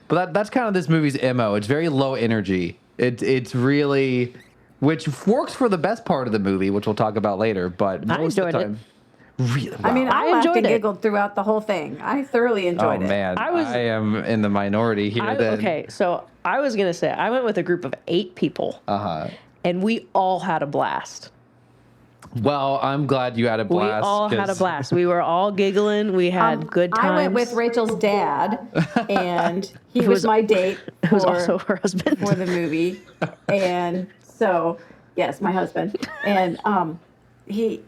But that's kind of this movie's MO. It's very low energy. It's really, which works for the best part of the movie, which we'll talk about later. But most of the time, really, wow. I mean, I laughed enjoyed and it. giggled throughout the whole thing. I thoroughly enjoyed it. Oh man, I am in the minority here. Okay, so I was gonna say I went with a group of 8 people, and we all had a blast. Well, I'm glad you had a blast. We all had a blast. We were all giggling. We had good times. I went with Rachel's dad, and he was my date. Who was also her husband for the movie, and so yes, my husband, and he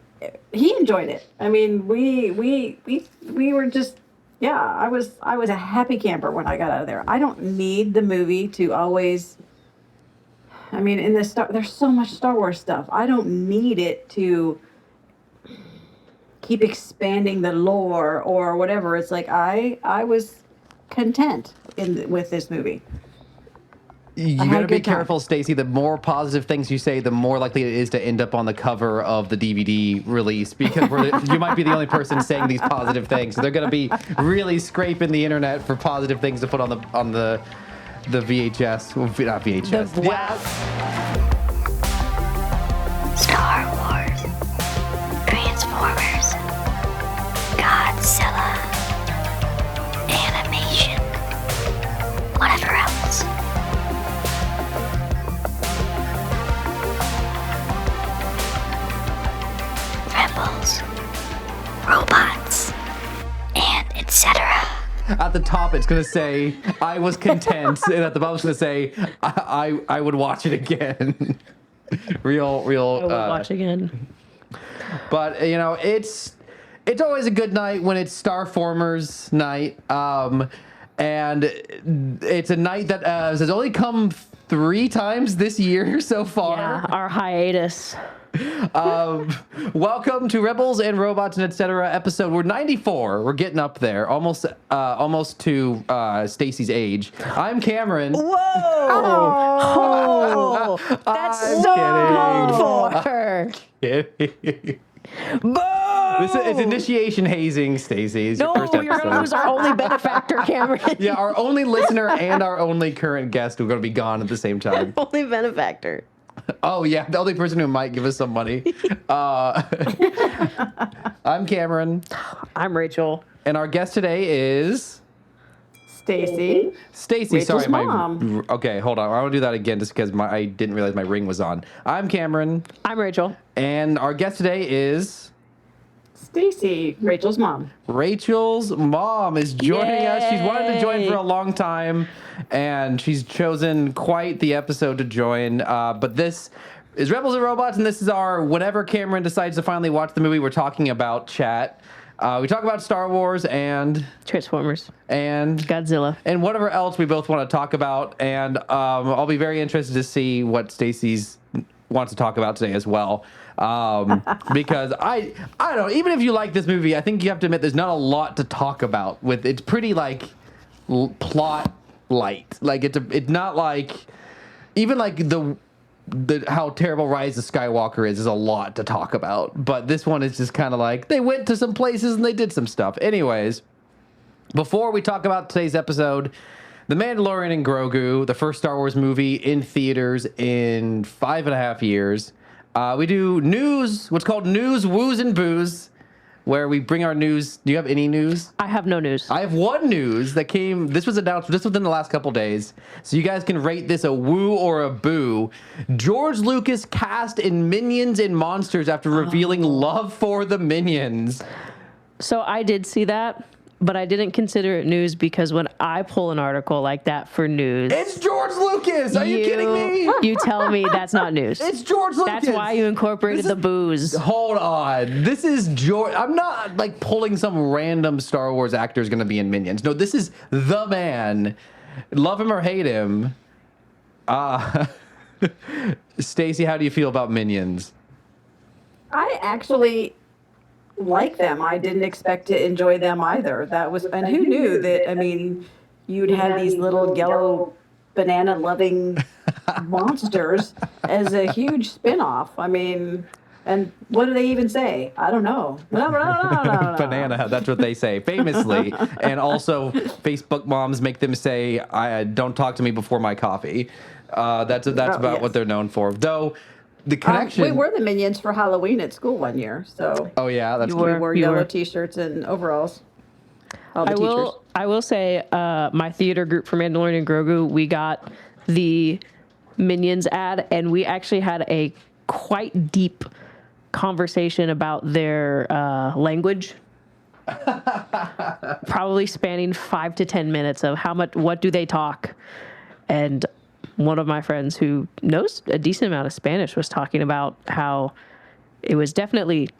enjoyed it. I mean, we were just I was a happy camper when I got out of there. I don't need the movie to always. I mean, there's so much Star Wars stuff. I don't need it to keep expanding the lore or whatever. It's like I was content with this movie. You gotta be careful, Stacey. The more positive things you say, the more likely it is to end up on the cover of the DVD release, because you might be the only person saying these positive things. So they're gonna be really scraping the internet for positive things to put on the VHS, well, not VHS. Star Wars, Transformers, Godzilla, animation, whatever else. Rebels, robots, and etc. At the top, it's going to say, I was content. And at the bottom, it's going to say, I would watch it again. real. I would watch again. But, you know, it's always a good night when it's Starformers night. And it's a night that has only come 3 times this year so far. Yeah, our hiatus. Welcome to Rebels and Robots and Etc. episode. We're 94. We're getting up there, almost to Stacey's age. I'm Cameron. Whoa! Oh, that's so good for her. Kidding. Boom! It's initiation hazing, Stacey. No, your first you're going to lose our only benefactor, Cameron. Yeah, our only listener and our only current guest are going to be gone at the same time. Only benefactor. Oh, yeah, the only person who might give us some money. I'm Cameron. I'm Rachel. And our guest today is... Stacey. Stacey, sorry. Mom. Okay, hold on. I want to do that again just because I didn't realize my ring was on. I'm Cameron. I'm Rachel. And our guest today is... Stacey, Rachel's mom. Rachel's mom is joining us. She's wanted to join for a long time, and she's chosen quite the episode to join. But this is Rebels and Robots, and this is our whenever Cameron decides to finally watch the movie we're talking about chat. We talk about Star Wars and... Transformers. And... Godzilla. And whatever else we both want to talk about. And I'll be very interested to see what Stacey's wants to talk about today as well. Because I don't know, even if you like this movie, I think you have to admit there's not a lot to talk about. It's pretty like plot light. Like it's not like even like the how terrible Rise of Skywalker is a lot to talk about. But this one is just kind of like they went to some places and they did some stuff. Anyways, before we talk about today's episode, The Mandalorian and Grugoo, the first Star Wars movie in theaters in 5.5 years. We do news, what's called News, Woos, and Booze, where we bring our news. Do you have any news? I have no news. I have one news that came, this was announced just within the last couple days, so you guys can rate this a woo or a boo. George Lucas cast in Minions and Monsters after revealing love for the Minions. So I did see that, but I didn't consider it news because when I pull an article like that for news... It's George Lucas! Are you kidding me? You tell me that's not news. It's George Lucas! That's why you incorporated the booze. Hold on. This is George... I'm not, like, pulling some random Star Wars actor is going to be in Minions. No, this is the man. Love him or hate him. Stacey, how do you feel about Minions? I actually... like them. I didn't expect to enjoy them either. And who knew that, I mean, you'd have these little yellow banana loving monsters as a huge spinoff. I mean, And what do they even say? I don't know. No. Banana, that's what they say famously. And also Facebook moms make them say, I don't talk to me before my coffee. That's about yes. what they're known for. Though the connection. We were the Minions for Halloween at school one year. So Oh yeah, that's You cool. were. we wore yellow T-shirts and overalls. All the teachers. I will say, my theater group for Mandalorian and Grogu, we got the Minions ad, and we actually had a quite deep conversation about their language. Probably spanning 5 to 10 minutes of what do they talk. And one of my friends who knows a decent amount of Spanish was talking about how it was definitely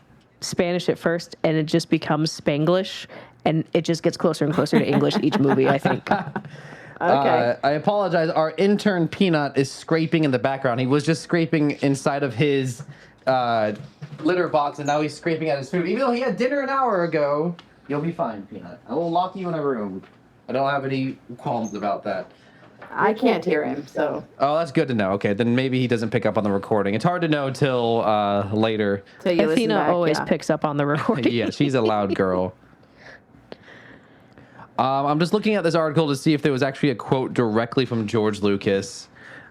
Spanish at first, and it just becomes Spanglish, and it just gets closer and closer to English each movie, I think. Okay. I apologize. Our intern Peanut is scraping in the background. He was just scraping inside of his litter box, and now he's scraping at his food. Even though he had dinner an hour ago, you'll be fine, Peanut. I will lock you in a room. I don't have any qualms about that. I can't hear him, so. Oh, that's good to know. Okay, then maybe he doesn't pick up on the recording. It's hard to know till later. So you listen Athena back, always yeah. picks up on the recording. Yeah, she's a loud girl. I'm just looking at this article to see if there was actually a quote directly from George Lucas.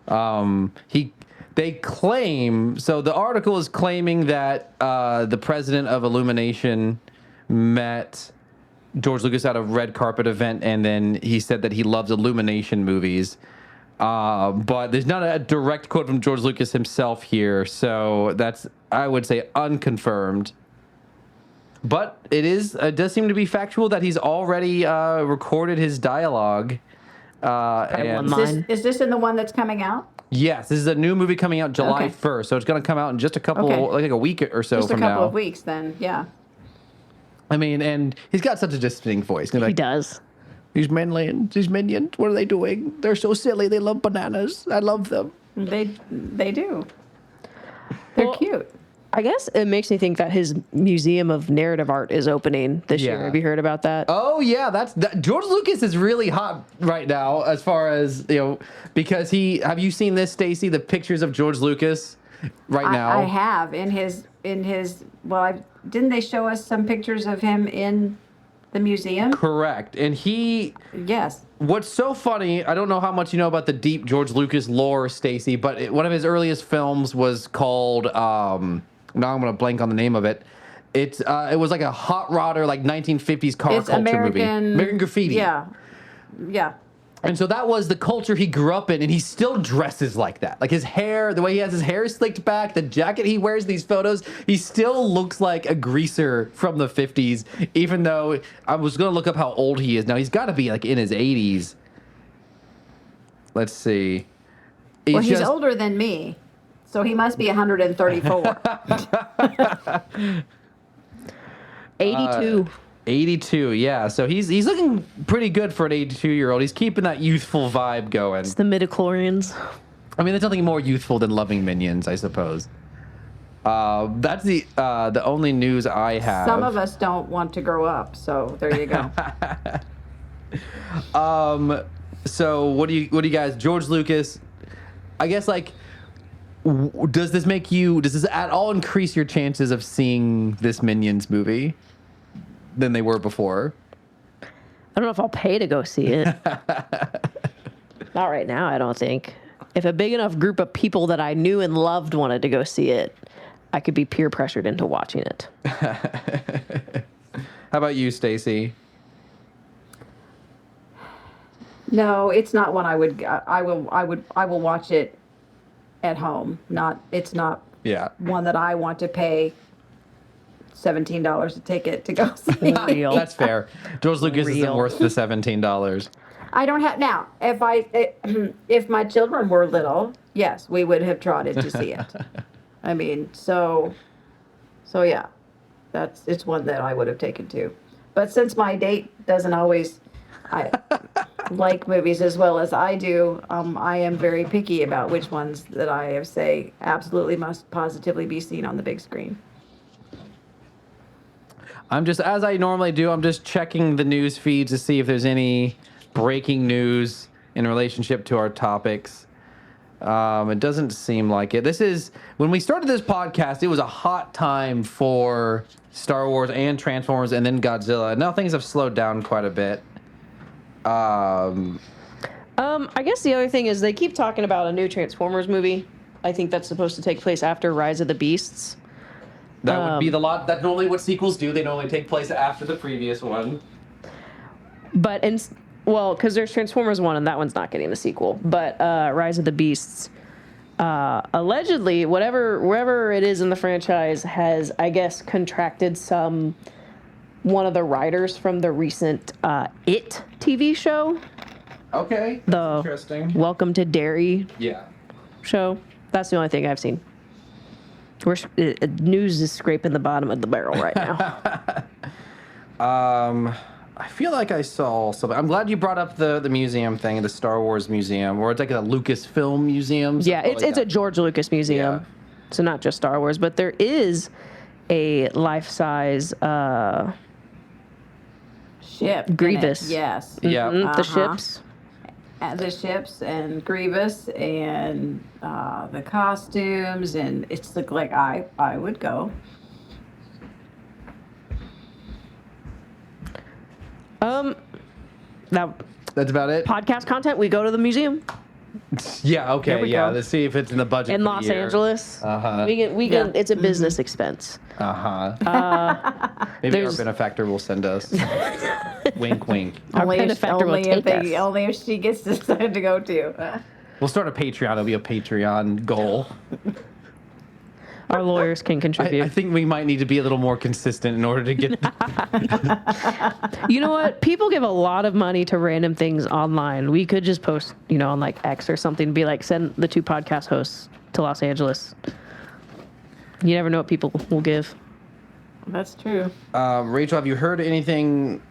They claim, so the article is claiming that the president of Illumination met George Lucas at a red carpet event, and then he said that he loves Illumination movies. But there's not a direct quote from George Lucas himself here, so that's, I would say, unconfirmed. But it does seem to be factual that he's already recorded his dialogue. And one Is this in the one that's coming out? yes, this is a new movie coming out July Okay. 1st, so it's going to come out in just a couple, Okay. like a week or so Just a from couple now. of weeks then, yeah. I mean, and he's got such a distinct voice. He does. These minions, what are they doing? They're so silly. They love bananas. I love them. They do. They're Well, cute. I guess it makes me think that his Museum of Narrative Art is opening this year. Yeah. Have you heard about that? Oh yeah, George Lucas is really hot right now as far as, because have you seen this, Stacy, the pictures of George Lucas right now? I have didn't they show us some pictures of him in the museum? Correct. And Yes. what's so funny, I don't know how much you know about the deep George Lucas lore, Stacy, but one of his earliest films was called, now I'm going to blank on the name of it. It was like a hot rodder, like 1950s car It's culture movie. American American Graffiti. Yeah. Yeah. And so that was the culture he grew up in, and he still dresses like that. Like his hair, the way he has his hair slicked back, the jacket he wears in these photos, he still looks like a greaser from the 50s, even though I was going to look up how old he is now. He's got to be like in his 80s. Let's see. Well, he's older than me, so he must be 134. 82. 82, yeah. So he's looking pretty good for an 82-year-old. He's keeping that youthful vibe going. It's the midichlorians. I mean, there's nothing more youthful than loving Minions, I suppose. That's the only news I have. Some of us don't want to grow up, so there you go. So what do you guys? George Lucas, I guess, like, does this at all increase your chances of seeing this Minions movie than they were before? I don't know if I'll pay to go see it. Not right now, I don't think. If a big enough group of people that I knew and loved wanted to go see it, I could be peer pressured into watching it. How about you, Stacy? No, it's not one I will watch it at home. It's not Yeah. one that I want to pay $17 a ticket to go see. Real. That's fair. George Lucas isn't Real. worth the $17. I don't have now. If my children were little, yes, we would have trotted to see it. I mean, so yeah, it's one that I would have taken to. But since my date doesn't always like movies as well as I do, I am very picky about which ones that I say absolutely must positively be seen on the big screen. I'm just, as I normally do, I'm just checking the news feed to see if there's any breaking news in relationship to our topics. It doesn't seem like it. This is when we started this podcast. It was a hot time for Star Wars and Transformers, and then Godzilla. Now things have slowed down quite a bit. I guess the other thing is they keep talking about a new Transformers movie. I think that's supposed to take place after Rise of the Beasts. That would be the lot. That's normally what sequels do. They normally take place after the previous one. But because there's Transformers 1 and that one's not getting a sequel. But Rise of the Beasts, allegedly, wherever it is in the franchise has, I guess, contracted one of the writers from the recent It TV show. Okay, The interesting. Welcome to Derry Yeah. show. That's the only thing I've seen. News is scraping the bottom of the barrel right now. I feel like I saw something. I'm glad you brought up the museum thing, the Star Wars museum, or it's like a Lucasfilm museum. Yeah, it's a George Lucas museum. Yeah. So not just Star Wars, but there is a life-size Ship. in it, Grievous. Yes. Yeah. the ships. The ships and Grievous and the costumes, and it's like I would go. Now, That's about it. podcast content, we go to the museum Yeah. Okay. There we Yeah. go. Let's see if it's in the budget in for the Los year. Angeles. Uh-huh. We can. Yeah. It's a business expense. Maybe our there's- benefactor will send us. Wink, wink. Our Only benefactor will take us. only if she gets decided to go too. We'll start a Patreon. It'll be a Patreon goal. Our lawyers can contribute. I think we might need to be a little more consistent in order to get. You know what? People give a lot of money to random things online. We could just post, on like X or something, be like, send the 2 podcast hosts to Los Angeles. You never know what people will give. That's true. Rachel, have you heard anything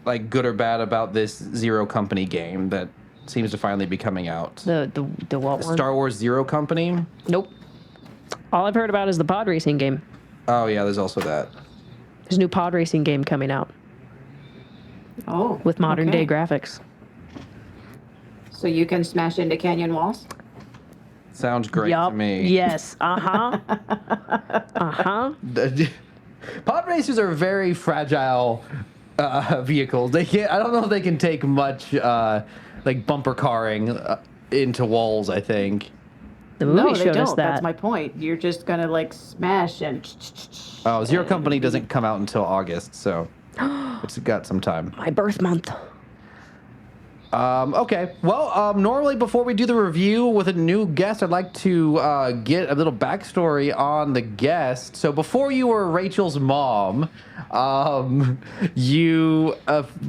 like good or bad about this Zero Company game that seems to finally be coming out? The what one? Star Wars Zero Company? Nope. All I've heard about is the pod racing game. Oh yeah, there's also that. There's a new pod racing game coming out Oh. with modern okay. day graphics. So you can smash into canyon walls. Sounds great Yup. to me. Yes. Uh-huh. Uh-huh. Pod racers are very fragile vehicles. They can't. I don't know if they can take much like bumper carring into walls. I think. The movie No, they showed us don't. that. That's my point. You're just gonna like smash and. Oh, Zero Company doesn't come out until August, so it's got some time. My birth month. Okay. Well, normally before we do the review with a new guest, I'd like to get a little backstory on the guest. So before you were Rachel's mom, you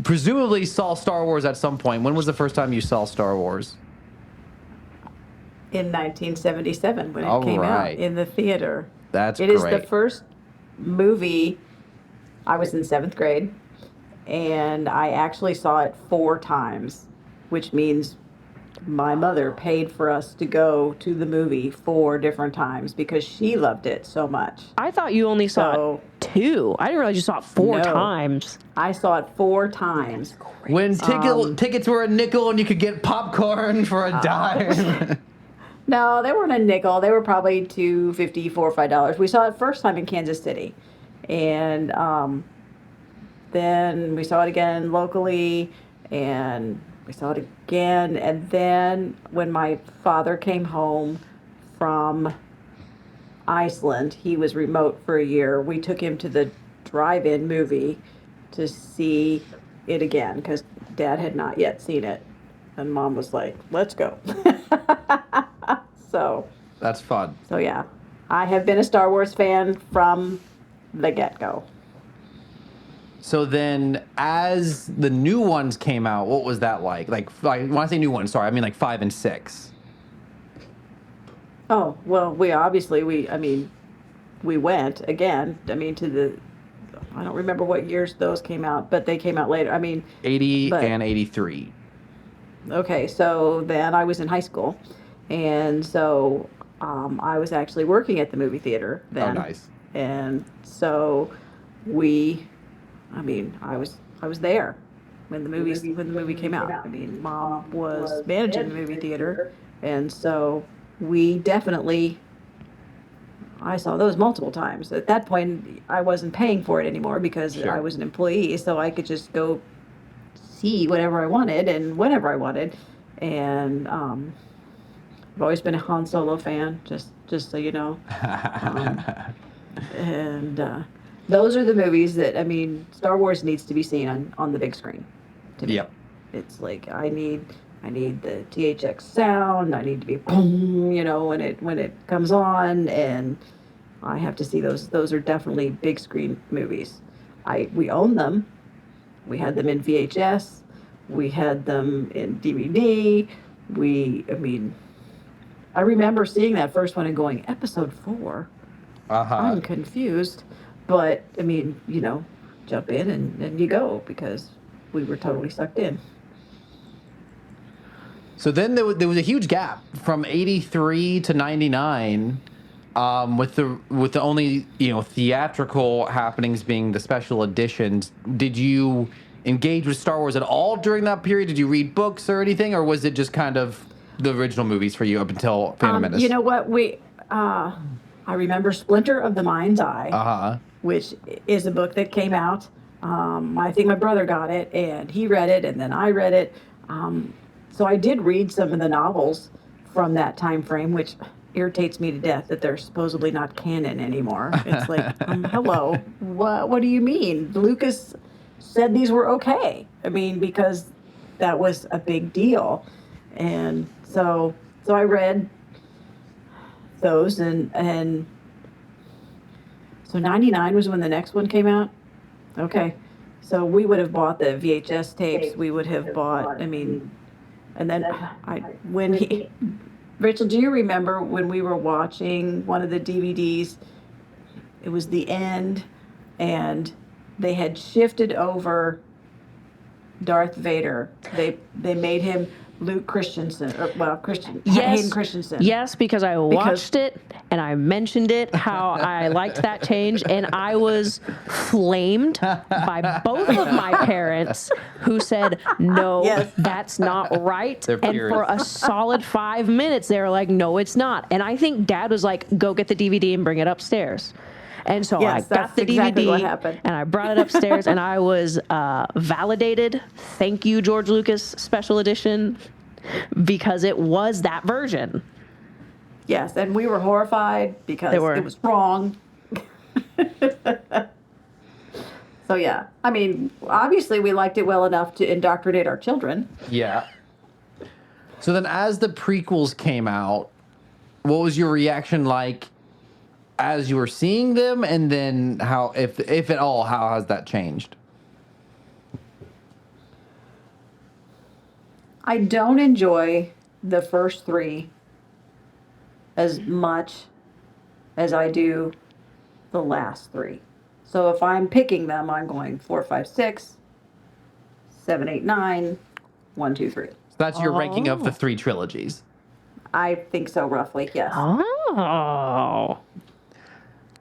presumably saw Star Wars at some point. When was the first time you saw Star Wars? In 1977 when it All came right. out in the theater. That's It is great. the first movie. I was in 7th grade, and I actually saw it 4 times, which means my mother paid for us to go to the movie 4 different times because she loved it so much. I thought you only saw So- it 2. I didn't realize you saw it 4 No. times. I saw it 4 times. When tickets were a nickel and you could get popcorn for a dime. No, they weren't a nickel. They were probably $2.50, $4 or $5. We saw it first time in Kansas City, and then we saw it again locally, and we saw it again. And then when my father came home from Iceland, he was remote for a year. We took him to the drive-in movie to see it again because Dad had not yet seen it, and Mom was like, "Let's go." That's fun. So yeah, I have been a Star Wars fan from the get-go. So then, as the new ones came out, what was that like? Like when I say new ones, sorry, I mean like 5 and 6. Oh, well, we went again. To the, I don't remember what years those came out, but they came out later. 80 But- and 83. Okay, so then I was in high school, and so I was actually working at the movie theater then. Oh, nice. And so I was there. when the movie came out. I mean, Mom was managing the movie theater, and so we definitely. I saw those multiple times. At that point, I wasn't paying for it anymore because Sure. I was an employee, so I could just go see whatever I wanted and whenever I wanted. And I've always been a Han Solo fan, just so you know. And those are the movies that, I mean, Star Wars needs to be seen on the big screen. To me. Yep. It's like I need the THX sound. I need to be boom, you know, when it comes on, and I have to see those. Those are definitely big screen movies. We own them. We had them in VHS. We had them in DVD. I remember seeing that first one and going, Episode 4. I'm confused, but I mean, you know, jump in and you go because we were totally sucked in. So then there was a huge gap from 83 to 99, with the only, you know, theatrical happenings being the special editions. Did you engage with Star Wars at all during that period? Did you read books or anything, or was it just kind of the original movies for you up until Phantom Menace? You know what, I remember Splinter of the Mind's Eye, which is a book that came out. I think my brother got it, and he read it, and then I read it. So I did read some of the novels from that time frame, which irritates me to death that they're supposedly not canon anymore. It's like, hello, what do you mean? Lucas said these were okay. I mean, because that was a big deal. And so I read those, and so 99 was when the next one came out. Okay. So we would have bought the VHS tapes. We would have bought, I mean, and then Rachel, do you remember when we were watching one of the DVDs? It was the end, and they had shifted over Darth Vader. They made him Luke Christensen, Hayden Christensen. Yes, because I watched it and I mentioned it, how I liked that change, and I was flamed by both of my parents who said, no, that's not right. And for a solid 5 minutes, they were like, no, it's not. And I think Dad was like, go get the DVD and bring it upstairs. And so I got the DVD and I brought it upstairs and I was validated. Thank you, George Lucas Special Edition, because it was that version. Yes, and we were horrified because it was wrong. So yeah, I mean, obviously we liked it well enough to indoctrinate our children. Yeah. So then as the prequels came out, what was your reaction like as you were seeing them, and then how, if at all, how has that changed? I don't enjoy the first three as much as I do the last three. So if I'm picking them, I'm going 4, 5, 6, 7, 8, 9, 1, 2, 3. So that's your ranking of the three trilogies. I think so, roughly, yes. Oh.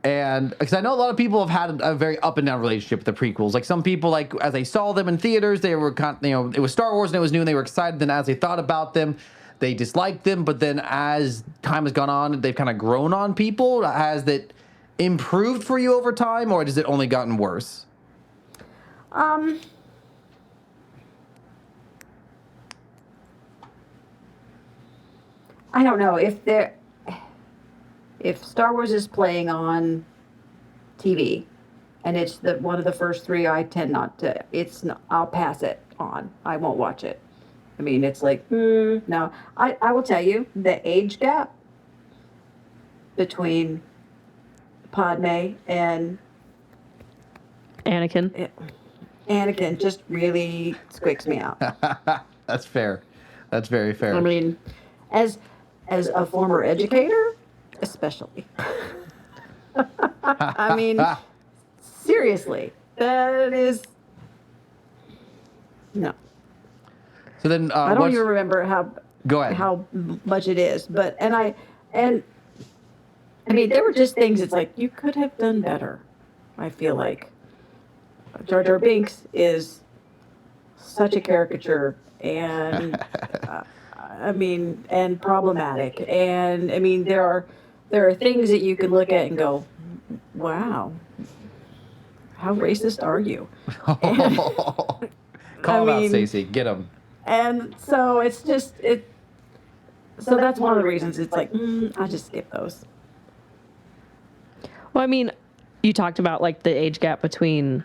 And because I know a lot of people have had a very up and down relationship with the prequels. Like some people, like as they saw them in theaters, they were it was Star Wars and it was new and they were excited. Then as they thought about them, they disliked them. But then as time has gone on, they've kind of grown on people. Has that improved for you over time, or has it only gotten worse? I don't know if Star Wars is playing on TV and it's one of the first three, I tend not to. I'll pass it on. I won't watch it. I mean, it's like, no. I will tell you, the age gap between Padme and Anakin just really squeaks me out. That's fair. That's very fair. I mean, as a former educator, especially. I mean, seriously, that is no. So then, I don't even remember how much it is, but I mean, there were just things. It's like you could have done better. I feel like Jar Jar Binks is such a caricature and and problematic. And I mean, there are things that you could look at and go, wow, how racist are you? Call him out, mean- Stacey. Get him. And so it's just so that's one of the reasons it's like I just skip those. Well, I mean, you talked about like the age gap between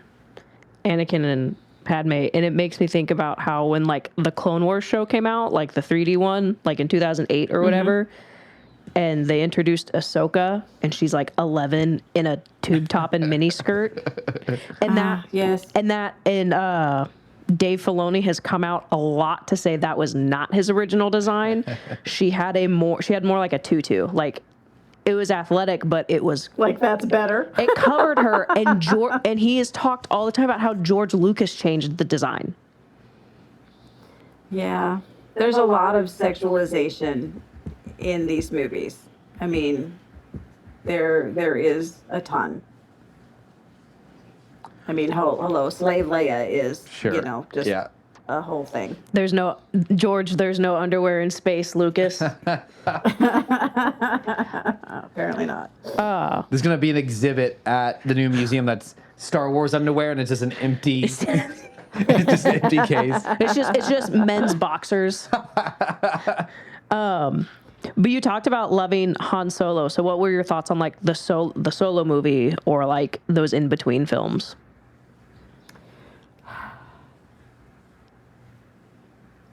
Anakin and Padme, and it makes me think about how when like the Clone Wars show came out, like the 3D one, like in 2008 or whatever, and they introduced Ahsoka, and she's like 11 in a tube top and mini skirt, and Yes. Dave Filoni has come out a lot to say that was not his original design. She had more like a tutu. Like it was athletic, but it was Like that's better. it covered her. And he has talked all the time about how George Lucas changed the design. Yeah. There's a lot of sexualization in these movies. I mean, there is a ton. I mean, hello, Slave Leia is, Sure. Just Yeah. a whole thing. There's no underwear in space, Lucas. Apparently not. There's gonna be an exhibit at the new museum that's Star Wars underwear, and it's just an empty, it's just an empty case. It's just men's boxers. But you talked about loving Han Solo. So what were your thoughts on like the Solo movie or like those in between films?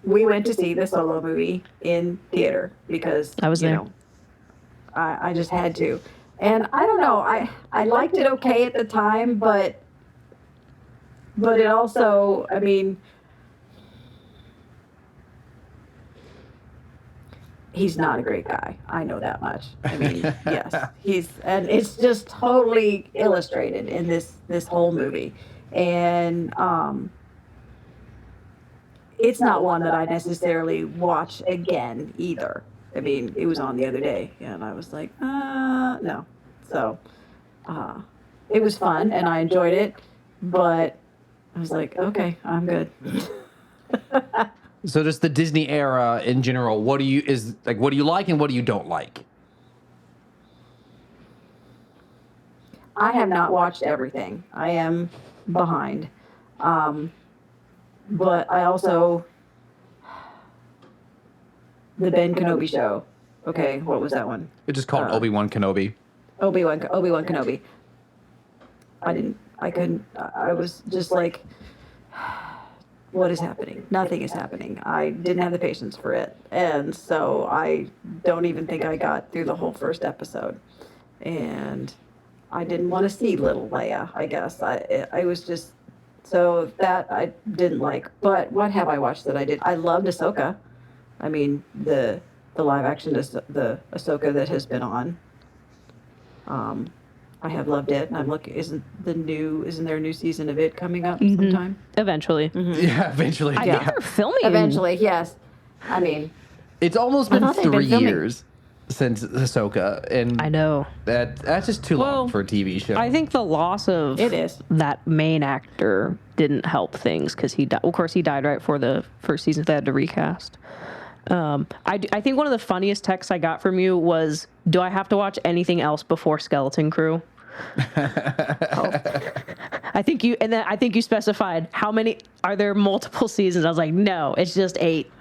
We went to see the Solo movie in theater because I was there. I just had to. And I don't know, I liked it okay at the time, but it also, I mean, he's not a great guy. I know that much. I mean, yes, and it's just totally illustrated in this whole movie. And it's not one that I necessarily watch again either. I mean, it was on the other day, and I was like, no. So, it was fun, and I enjoyed it, but I was like, okay, I'm good. So just the Disney era in general, what do you like and what do you don't like? I have not watched everything. I am behind. But I also, the Ben Kenobi show. Okay, what was that one? It's just called Obi-Wan Kenobi. Obi-Wan Kenobi. I was just like, what is happening? Nothing is happening. I didn't have the patience for it. And so I don't even think I got through the whole first episode. And I didn't want to see little Leia, I guess. I was just, so that I didn't like. But what have I watched that I did? I loved Ahsoka. I mean, the live action, the Ahsoka that has been on. I have loved it, and I'm looking. Isn't there a new season of it coming up sometime? Eventually. Yeah, eventually. I think they're filming. Eventually, yes. I mean, It's almost been thought they'd been 3 filming. years since Ahsoka, and I know. that's just too long for a TV show. I think the loss of It is. that main actor didn't help things because he died. Of course, he died right before the first season. They had to recast. I think one of the funniest texts I got from you was, "Do I have to watch anything else before Skeleton Crew?" I think you specified how many. Are there multiple seasons? I was like, no, it's just 8,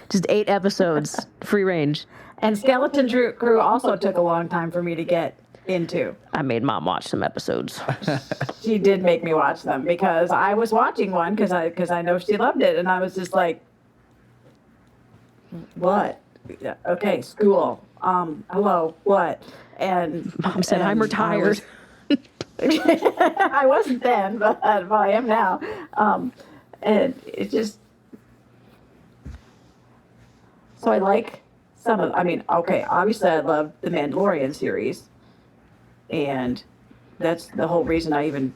just 8 episodes, free range. and Skeleton Crew also took a long time for me to get into. I made Mom watch some episodes. She did make me watch them because I was watching one because I know she loved it, and I was just like, what? Yeah, okay, school. Hello, what? And Mom said, "I'm retired." I wasn't then, but I am now. And it just, so I like some of, I mean, okay, obviously I love the Mandalorian series, and that's the whole reason I even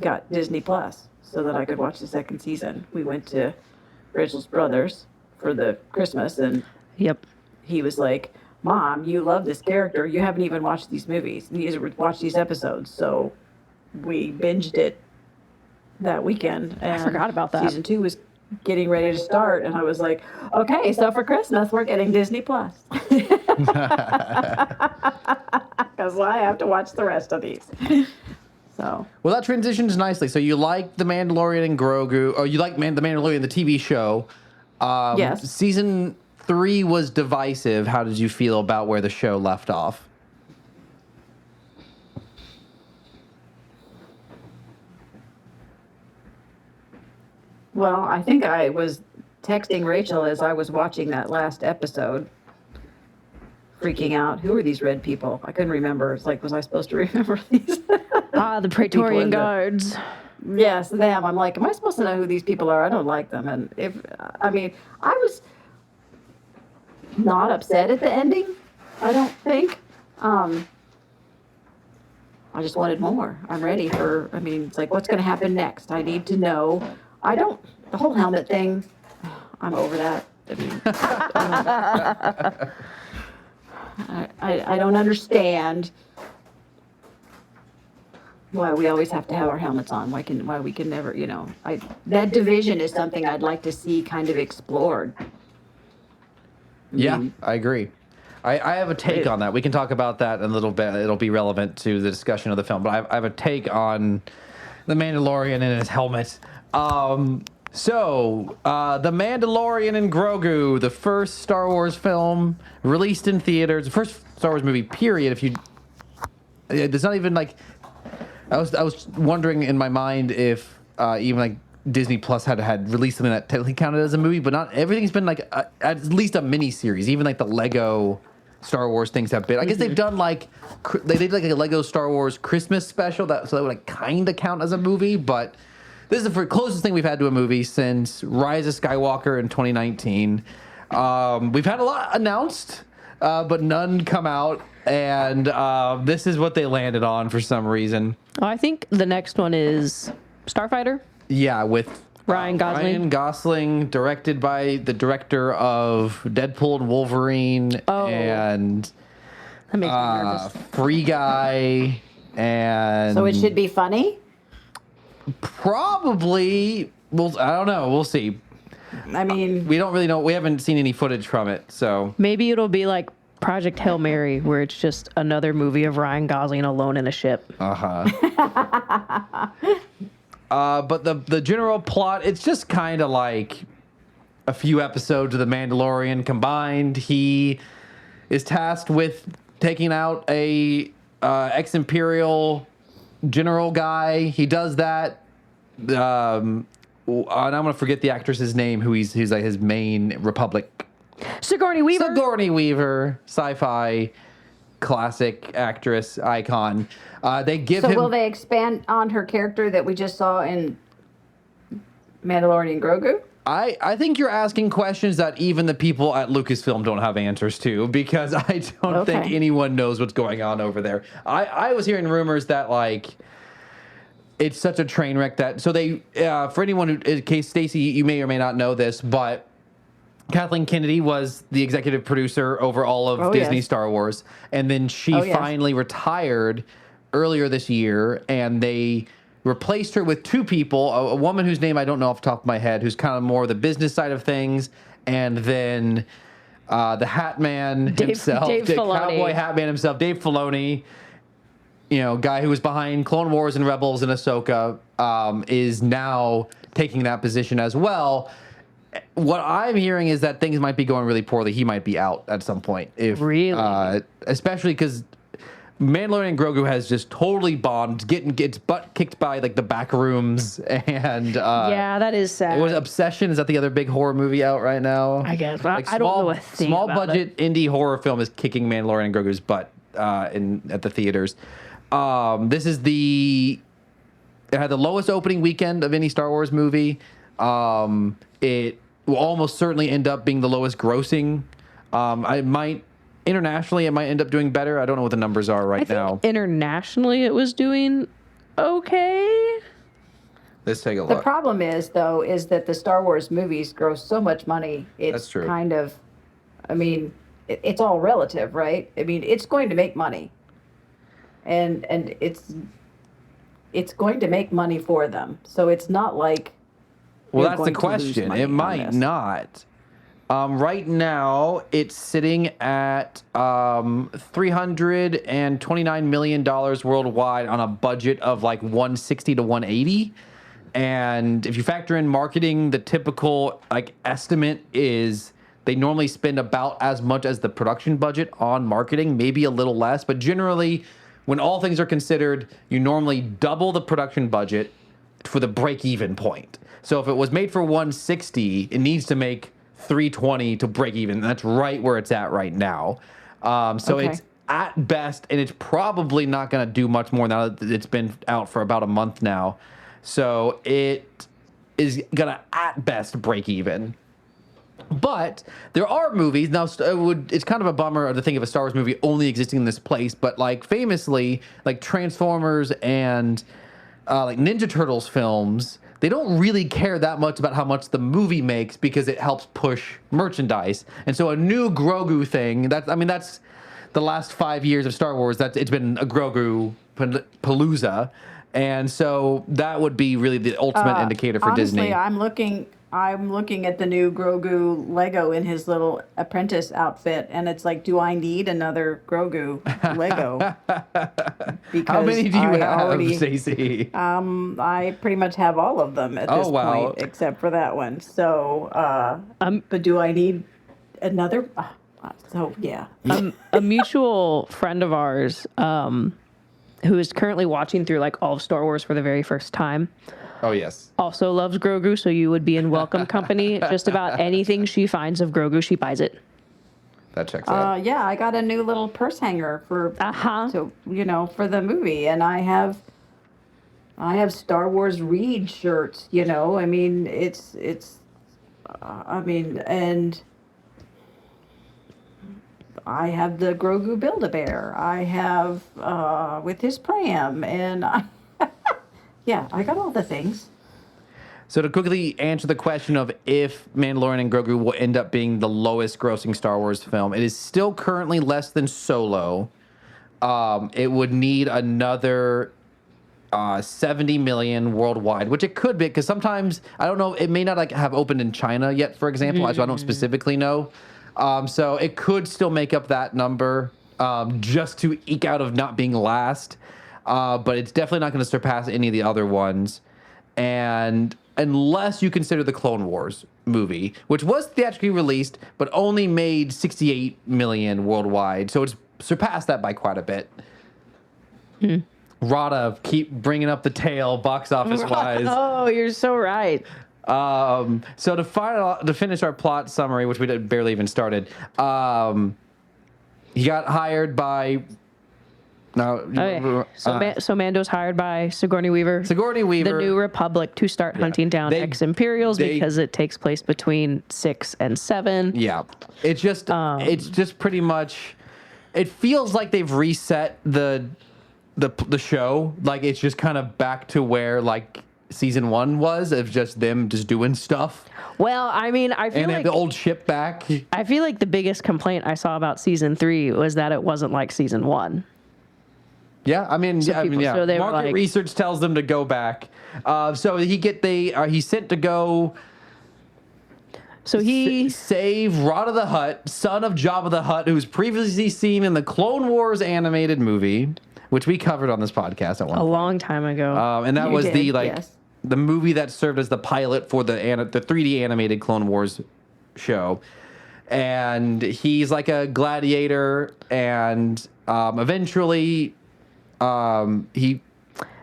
got Disney Plus, so that I could watch the second season. We went to Rachel's brother's for the Christmas, and Yep. he was like, Mom, you love this character. You haven't even watched these movies. Watched these episodes. So we binged it that weekend. And forgot about that. Season 2 was getting ready to start, and I was like, okay, so for Christmas we're getting Disney Plus. Because I have to watch the rest of these. So Well, that transitions nicely. So you like The Mandalorian and Grogu, or you like The Mandalorian, the TV show. yes. Season 3 was divisive. How did you feel about where the show left off? Well, I think I was texting Rachel as I was watching that last episode, freaking out. Who are these red people? I couldn't remember. It's like, was I supposed to remember these? The Praetorian in the- Guards. Yes, them. I'm like, am I supposed to know who these people are? I don't like them. And I was not upset at the ending. I don't think. I just wanted more. I'm ready for. It's like, what's going to happen next? I need to know. The whole helmet thing. I'm over that. I don't understand why we always have to have our helmets on. Why we can never, that division is something I'd like to see kind of explored. Yeah, I agree. I have a take on that. We can talk about that in a little bit. It'll be relevant to the discussion of the film. But I have a take on the Mandalorian and his helmet. So, The Mandalorian and Grogu, the first Star Wars film released in theaters, the first Star Wars movie, period. There's not even like, I was wondering in my mind if even like Disney Plus had released something that technically counted as a movie, but not everything's been like at least a mini series. Even like the Lego Star Wars things have been. I guess they've done like they did like a Lego Star Wars Christmas special so that would like kind of count as a movie, but. This is the closest thing we've had to a movie since Rise of Skywalker in 2019. We've had a lot announced, but none come out, and this is what they landed on for some reason. Oh, I think the next one is Starfighter. Yeah, with Ryan Gosling. Ryan Gosling, directed by the director of Deadpool and Wolverine, and That makes me nervous. Free Guy, and So it should be funny. probably. Well, I don't know. We'll see. We don't really know. We haven't seen any footage from it, so Maybe it'll be like Project Hail Mary, where it's just another movie of Ryan Gosling alone in a ship. but the general plot, it's just kind of like a few episodes of The Mandalorian combined. He is tasked with taking out a ex-Imperial general guy. He does that. And I'm gonna forget the actress's name, who's like his main Republic. Sigourney Weaver. Sigourney Weaver, sci-fi classic actress icon. They give him. Will they expand on her character that we just saw in Mandalorian and Grogu? I think you're asking questions that even the people at Lucasfilm don't have answers to, because I don't think anyone knows what's going on over there. I was hearing rumors that like it's such a train wreck that so they for anyone who, in case Stacy, you may or may not know this, but Kathleen Kennedy was the executive producer over all of Disney Star Wars, and then she finally retired earlier this year, and they replaced her with two people, a woman whose name I don't know off the top of my head, who's kind of more the business side of things, and then the Hat Man himself, the cowboy Hat Man himself, Dave Filoni, guy who was behind Clone Wars and Rebels and Ahsoka, is now taking that position as well. What I'm hearing is that things might be going really poorly. He might be out at some point. Especially because Mandalorian and Grogu has just totally bombed, gets butt kicked by like the back rooms, and yeah, that is sad. It was Obsession. Is that the other big horror movie out right now? I guess. Like I don't know a thing small about budget indie horror film is kicking Mandalorian and Grogu's butt at the theaters. It had the lowest opening weekend of any Star Wars movie. It will almost certainly end up being the lowest grossing. Internationally, it might end up doing better. I don't know what the numbers are right now. Internationally, it was doing okay. Let's take a look. The problem is that the Star Wars movies gross so much money. That's true. Kind of, it's all relative, right? It's going to make money, and it's going to make money for them. So it's not like Well, you're that's the going to lose question. money It on might this. not. Right now, it's sitting at $329 million worldwide on a budget of like 160 to 180. And if you factor in marketing, the typical like estimate is they normally spend about as much as the production budget on marketing, maybe a little less. But generally, when all things are considered, you normally double the production budget for the break-even point. So if it was made for 160, it needs to make 320 to break even. That's right where it's at right now. So Okay. it's at best, and it's probably not going to do much more now that it's been out for about a month now. So it is going to at best break even. But there are movies now. It's kind of a bummer to think of a Star Wars movie only existing in this place. But like famously, like Transformers and like Ninja Turtles films, they don't really care that much about how much the movie makes because it helps push merchandise. And so a new Grugoo thing, that's the last 5 years of Star Wars, it's been a Grugoo palooza. And so that would be really the ultimate indicator for Honestly, Disney. I'm looking at the new Grogu Lego in his little apprentice outfit, and it's like, do I need another Grogu Lego? Because How many do you I have, already, Stacey? I pretty much have all of them at this point, except for that one. So, but do I need another? So yeah. A mutual friend of ours, who is currently watching through like all of Star Wars for the very first time, Oh, yes. also loves Grogu, so you would be in welcome company. Just about anything she finds of Grogu, she buys it. That checks out. Yeah, I got a new little purse hanger for Uh-huh. for the movie, and I have Star Wars Reed shirts. I mean, and I have the Grogu Build-A-Bear. I have with his pram, and yeah, I got all the things. So to quickly answer the question of if Mandalorian and Grogu will end up being the lowest grossing Star Wars film, it is still currently less than Solo. It would need another 70 million worldwide, which it could be, because sometimes, I don't know, it may not like have opened in China yet, for example, so I don't specifically know. So it could still make up that number just to eke out of not being last. But it's definitely not going to surpass any of the other ones. And unless you consider the Clone Wars movie, which was theatrically released, but only made 68 million worldwide. So it's surpassed that by quite a bit. Rada, keep bringing up the tail box office wise. Oh, you're so right. So to finish our plot summary, which we barely even started, he got hired by. So Mando's hired by Sigourney Weaver. Sigourney Weaver, the New Republic, to start hunting down ex-Imperials because it takes place between 6 and 7. Yeah, it's just pretty much. It feels like they've reset the show. Like it's just kind of back to where like season 1 was, of just them just doing stuff. Well, I mean, I feel and they like have the old ship back. I feel like the biggest complaint I saw about season 3 was that it wasn't like season 1. Yeah, I mean, So they were market like- research tells them to go back. So he's sent to go. So he save Rada the Hutt, son of Jabba the Hutt, who was previously seen in the Clone Wars animated movie, which we covered on this podcast at one a point. long time ago. And that You was did, yes. the movie that served as the pilot for the 3D animated Clone Wars show. And he's like a gladiator, and eventually he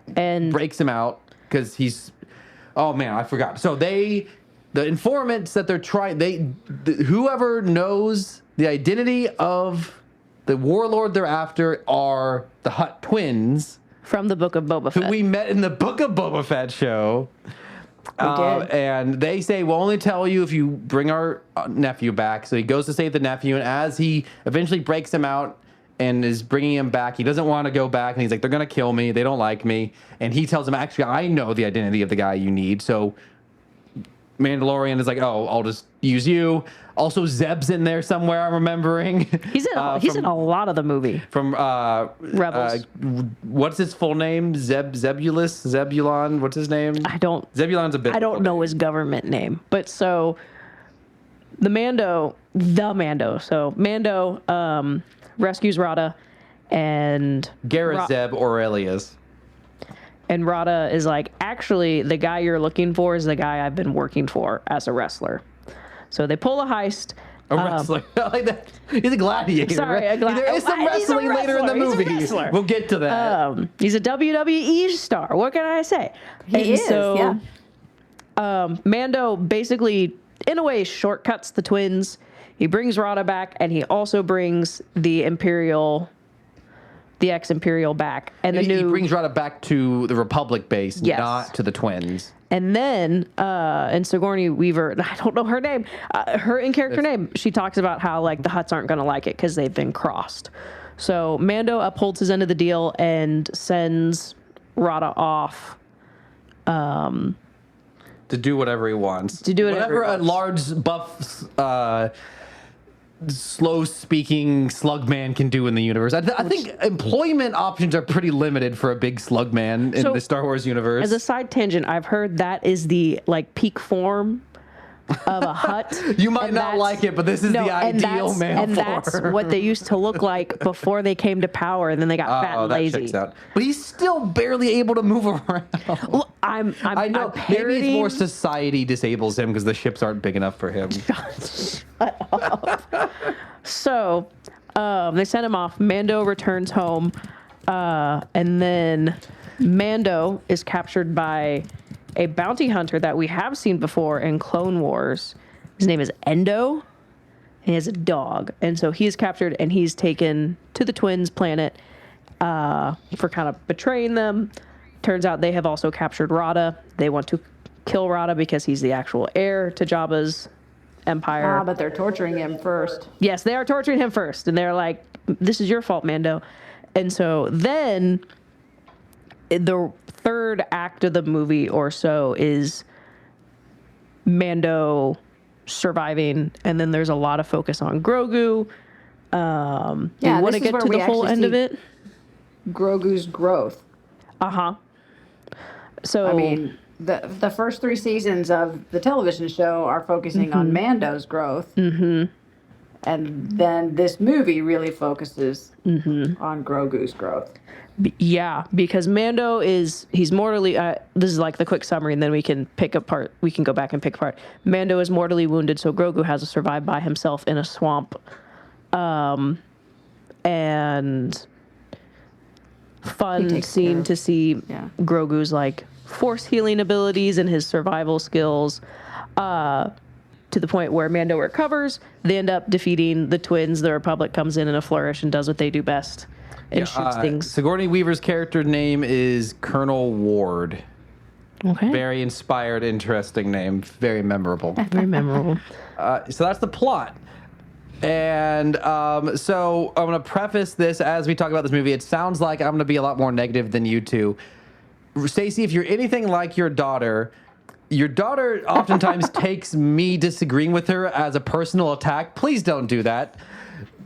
breaks him out because he's. Oh man, I forgot. So the informants that they're trying, whoever knows the identity of the warlord they're after are the Hutt twins. From the Book of Boba Who Fett. we met in the Book of Boba Fett show. did. And they say, we'll only tell you if you bring our nephew back. So he goes to save the nephew. And as he eventually breaks him out and is bringing him back, he doesn't want to go back. And he's like, they're going to kill me. They don't like me. And he tells him, actually, I know the identity of the guy you need. So Mandalorian is like, oh, I'll just use you. Also, Zeb's in there somewhere. I'm remembering. He's in a lot of the movie. From Rebels. What's his full name? Zebulon. What's his name? Zebulon's a bit. I don't know his government name, but so the Mando. So Mando rescues Rada, and Zeb Aurelius. And Rada is like, actually, the guy you're looking for is the guy I've been working for as a wrestler. So they pull a heist. A wrestler. Like that. He's a gladiator. Sorry, right? There is some wrestling later in the movie. We'll get to that. He's a WWE star. What can I say? He is, yeah. Mando basically, in a way, shortcuts the twins. He brings Rada back, and he also brings the ex-Imperial back. And he brings Rada back to the Republic base, yes. not to the twins. And then, and Sigourney Weaver, I don't know her name, her in-character name, she talks about how, like, the Hutts aren't going to like it because they've been crossed. So Mando upholds his end of the deal and sends Rada off. To do whatever he wants. Whatever a large, buff, slow-speaking slug man can do in the universe. I think employment options are pretty limited for a big slug man in the Star Wars universe. As a side tangent, I've heard that is the, like, peak form of a Hutt. You might not like it, but this is the ideal male form. And that's what they used to look like before they came to power, and then they got fat and lazy. That checks out. But he's still barely able to move around. Well, I know. Maybe it's more society disables him because the ships aren't big enough for him. Shut up. So they send him off. Mando returns home, and then Mando is captured by a bounty hunter that we have seen before in Clone Wars. His name is Endo. He has a dog. And so he's captured and he's taken to the twins' planet for kind of betraying them. Turns out they have also captured Rada. They want to kill Rada because he's the actual heir to Jabba's empire. But they're torturing him first. Yes, they are torturing him first. And they're like, this is your fault, Mando. And so then the third act of the movie or so is Mando surviving, and then there's a lot of focus on Grugoo. Do you want to get to the whole end of it? Grogu's growth. So I mean, the first 3 seasons of the television show are focusing on Mando's growth. Mm-hmm. And then this movie really focuses on Grogu's growth. Yeah, because Mando he's mortally, this is like the quick summary, and then we can go back and pick apart. Mando is mortally wounded, so Grogu has to survive by himself in a swamp. And fun scene to see Grogu's, like, force healing abilities and his survival skills, to the point where Mando recovers. They end up defeating the twins. The Republic comes in a flourish and does what they do best. And shoots things. Sigourney Weaver's character name is Colonel Ward. Okay. Very inspired, interesting name. Very memorable. Very memorable. So that's the plot. And so I'm going to preface this as we talk about this movie. It sounds like I'm going to be a lot more negative than you two. Stacey, if you're anything like your daughter oftentimes takes me disagreeing with her as a personal attack. Please don't do that.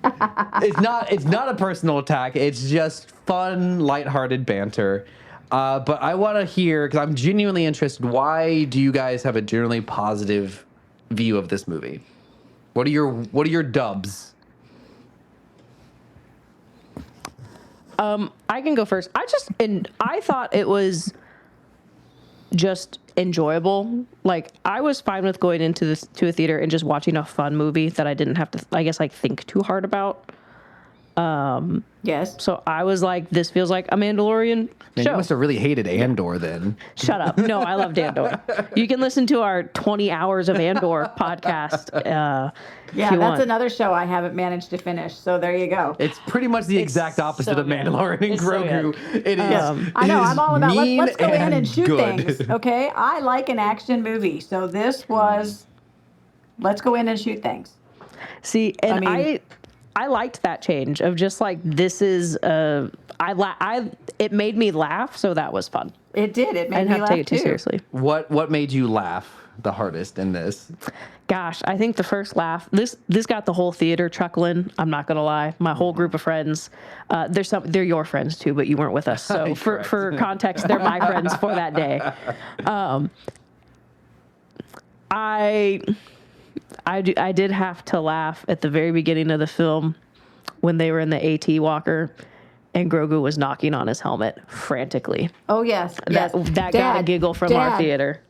It's not a personal attack. It's just fun, lighthearted banter. But I want to hear, because I'm genuinely interested, why do you guys have a generally positive view of this movie? What are your dubs? I can go first. I thought it was just enjoyable. Like, I was fine with going into a theater and just watching a fun movie that I didn't have to, I guess, like, think too hard about. Yes. So I was like, this feels like a Mandalorian Man, show. you must have really hated Andor then. Shut up. No, I loved Andor. You can listen to our 20 hours of Andor podcast. That's another show I haven't managed to finish. So there you go. It's pretty much the exact opposite of Mandalorian and Grogu. It is. I know. I'm all about let's go in and shoot good. things. Okay. I like an action movie. So this was let's go in and shoot things. See, and I liked that change of just like, this is it made me laugh, so that was fun. It did. It made me laugh too. I didn't have to take it too seriously. What made you laugh the hardest in this? Gosh, I think the first laugh, this got the whole theater chuckling. I'm not gonna lie, my whole group of friends. They're your friends too, but you weren't with us. So for context, they're my friends for that day. I did have to laugh at the very beginning of the film when they were in the AT walker and Grugoo was knocking on his helmet frantically. Oh, yes. Yes. That got a giggle from our theater.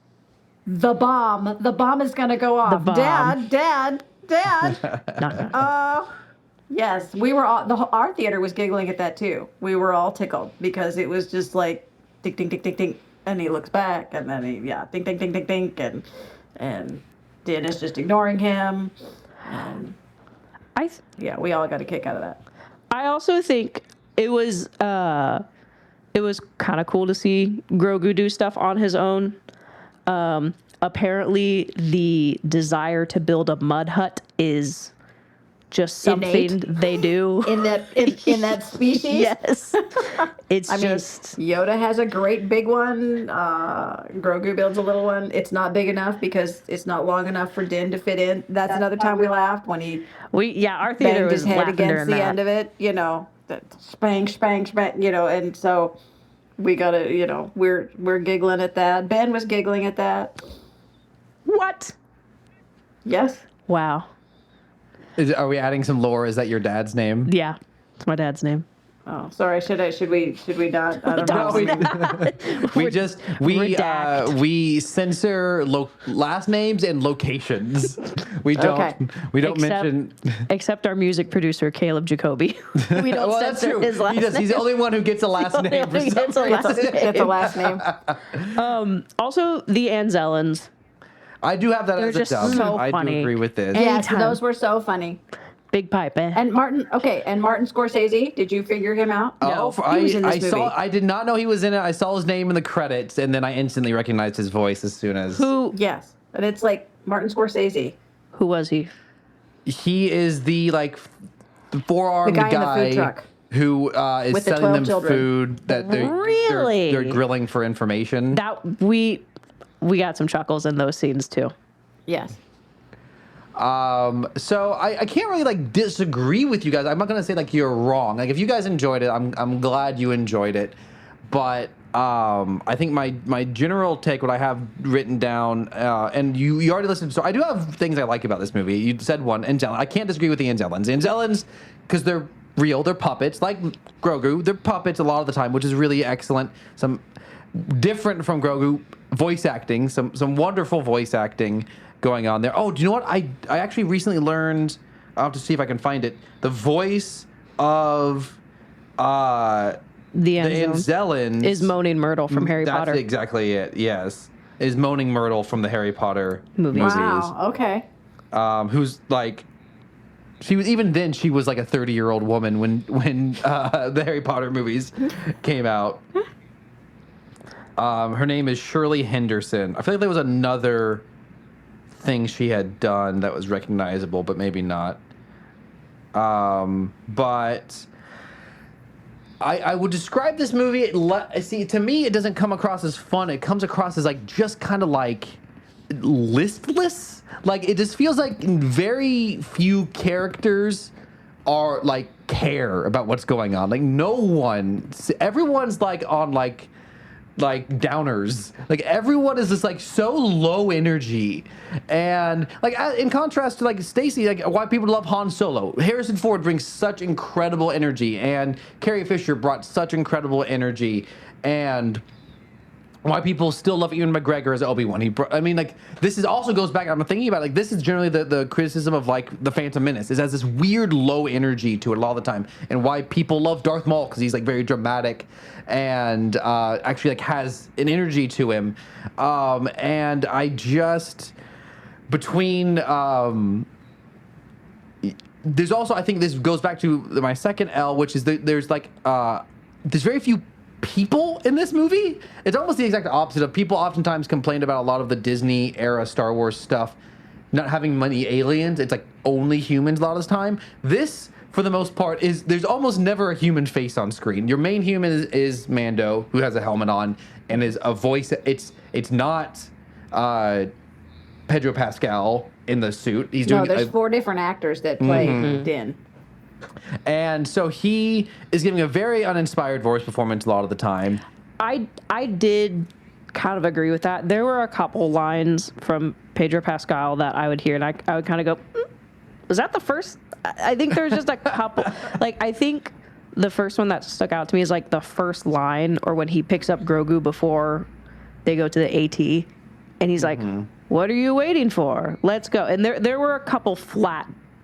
The bomb is going to go off. The bomb. Dad. Knock. Yes, we were all, our theater was giggling at that too. We were all tickled because it was just like, ding, ding, ding, ding, ding. And he looks back and then ding, ding, ding, ding, ding. And Dennis just ignoring him. And we all got a kick out of that. I also think it was kind of cool to see Grugoo do stuff on his own. Apparently, the desire to build a mud hut is just something innate. They do in that species. Yes, it's I mean, just Yoda has a great big one. Grogu builds a little one. It's not big enough because it's not long enough for Din to fit in. That's another time we laughed when he our theater banged was his head laughing against during the that. end of it. You know, that spang, you know, and so we gotta, you know, we're giggling at that. Ben was giggling at that. What? Yes. Wow. Are we adding some lore? Is that your dad's name? Yeah, it's my dad's name. Oh, sorry. Should we not? I don't know. Redact. We censor last names and locations. We don't mention. Except our music producer Caleb Jacoby. We don't Well, that's censor true. his last name. He's the only one who gets a last name. For some reason. It's a last name. Also, the Anzellans. I do have that They're as a just dub. so I funny. do agree with this. Yes, Anytime. those were so funny. Big pipe, eh? And Martin Scorsese, did you figure him out? Oh, he was in this movie. I did not know he was in it. I saw his name in the credits, and then I instantly recognized his voice as soon as. Yes, and it's like Martin Scorsese. Who was he? He is the four-armed The guy in the food truck. who is With the selling 12 them children. food that they're grilling for information. That we got some chuckles in those scenes too. Yes. So I can't really disagree with you guys. I'm not gonna say you're wrong. If you guys enjoyed it, I'm glad you enjoyed it. But I think my general take, what I have written down, and you already listened. So I do have things I like about this movie. You said one, Anzellans. I can't disagree with the Anzellans. Anzellans, because they're real, they're puppets, like Grogu. They're puppets a lot of the time, which is really excellent. Some different from Grogu voice acting, some wonderful voice acting going on there. Oh, do you know what? I actually recently learned, I'll have to see if I can find it, the voice of The Anzellans is Moaning Myrtle from Harry Potter. That's exactly it, yes. Is Moaning Myrtle from the Harry Potter Movies. movies. Wow. Okay. Who's she was, even then she was like a 30-year-old woman when the Harry Potter movies came out. Her name is Shirley Henderson. I feel like there was another thing she had done that was recognizable, but maybe not. But I would describe this movie. See, to me, it doesn't come across as fun. It comes across as just kind of listless. It just feels like very few characters are care about what's going on. No one, everyone's on downers. Everyone is just so low energy, and in contrast to Stacy, why people love Han Solo. Harrison Ford brings such incredible energy, and Carrie Fisher brought such incredible energy, and why people still love Ewan McGregor as Obi-Wan. This is also goes back. I'm thinking about this is generally the criticism of the Phantom Menace. It has this weird low energy to it a lot of the time, and why people love Darth Maul, because he's very dramatic and actually has an energy to him. And I just between there's also, I think this goes back to my second L, which is there's very few people in this movie. It's almost the exact opposite of people oftentimes complain about a lot of the Disney era Star Wars stuff not having many aliens. It's only humans a lot of the time. This, for the most part, there's almost never a human face on screen. Your main human is Mando, who has a helmet on and is a voice. It's not Pedro Pascal in the suit. He's No, doing there's 4 different actors that play Din. and so he is giving a very uninspired voice performance a lot of the time. I did kind of agree with that. There were a couple lines from Pedro Pascal that I would hear, and I would kind of go, was that the first? I think there's just a couple. Like, I think the first one that stuck out to me is like the first line, or when he picks up Grugoo before they go to the AT, and he's like, "What are you waiting for? Let's go." And there were a couple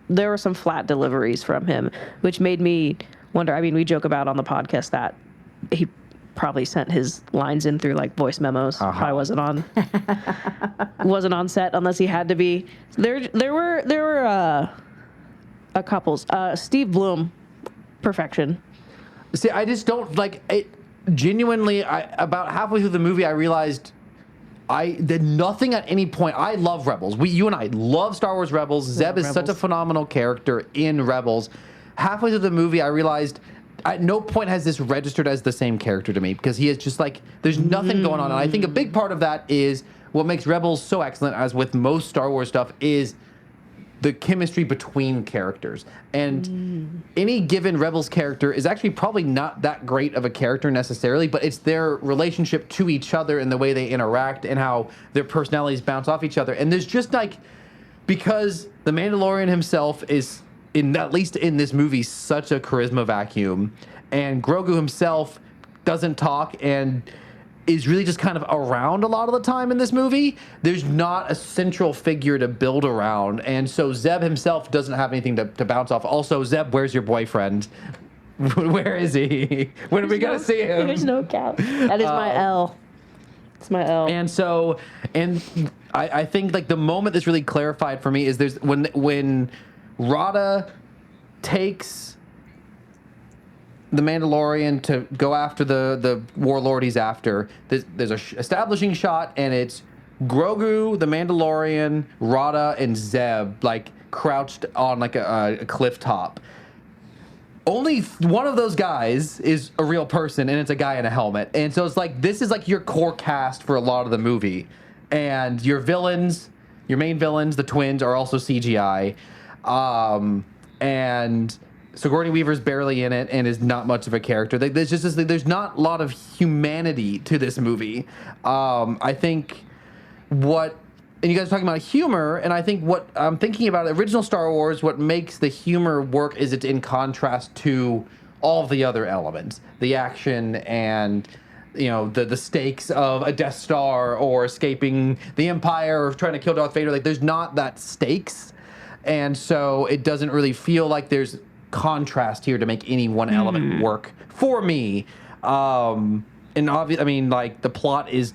there were some flat deliveries from him, which made me wonder. I mean, we joke about on the podcast that he probably sent his lines in through like voice memos. Probably wasn't on set unless he had to be. There were a couples. Steve Bloom, perfection. See, I just don't like it. Genuinely, about halfway through the movie, I realized I did nothing at any point. I love Rebels. You and I love Star Wars Rebels. Zeb is such a phenomenal character in Rebels. Halfway through the movie, I realized at no point has this registered as the same character to me, because he is just like, there's nothing going on. And I think a big part of that is what makes Rebels so excellent, as with most Star Wars stuff, is the chemistry between characters. And any given Rebels character is actually probably not that great of a character necessarily, but it's their relationship to each other and the way they interact and how their personalities bounce off each other. And there's just like, because the Mandalorian himself is, at least in this movie, such a charisma vacuum, and Grogu himself doesn't talk and is really just kind of around a lot of the time in this movie. There's not a central figure to build around, and so Zeb himself doesn't have anything to bounce off. Also, Zeb, where's your boyfriend? Where is he? When are we going to see him? There's no count. That is my L. It's my L. And so, I think like the moment this really clarified for me is there's when Rada takes the Mandalorian to go after the warlord he's after. There's a establishing shot, and it's Grogu, the Mandalorian, Rada, and Zeb like crouched on like a cliff top. Only one of those guys is a real person, and it's a guy in a helmet. And so it's like, this is like your core cast for a lot of the movie, and your villains, your main villains, the twins, are also CGI. And Sigourney Weaver's barely in it and is not much of a character. There's just there's not a lot of humanity to this movie. I think and you guys are talking about humor, and I think what I'm thinking about original Star Wars, what makes the humor work is it's in contrast to all of the other elements, the action and the stakes of a Death Star or escaping the Empire or trying to kill Darth Vader. Like, there's not that stakes, and so it doesn't really feel like there's contrast here to make any one element work for me. And obviously, I mean, like, the plot is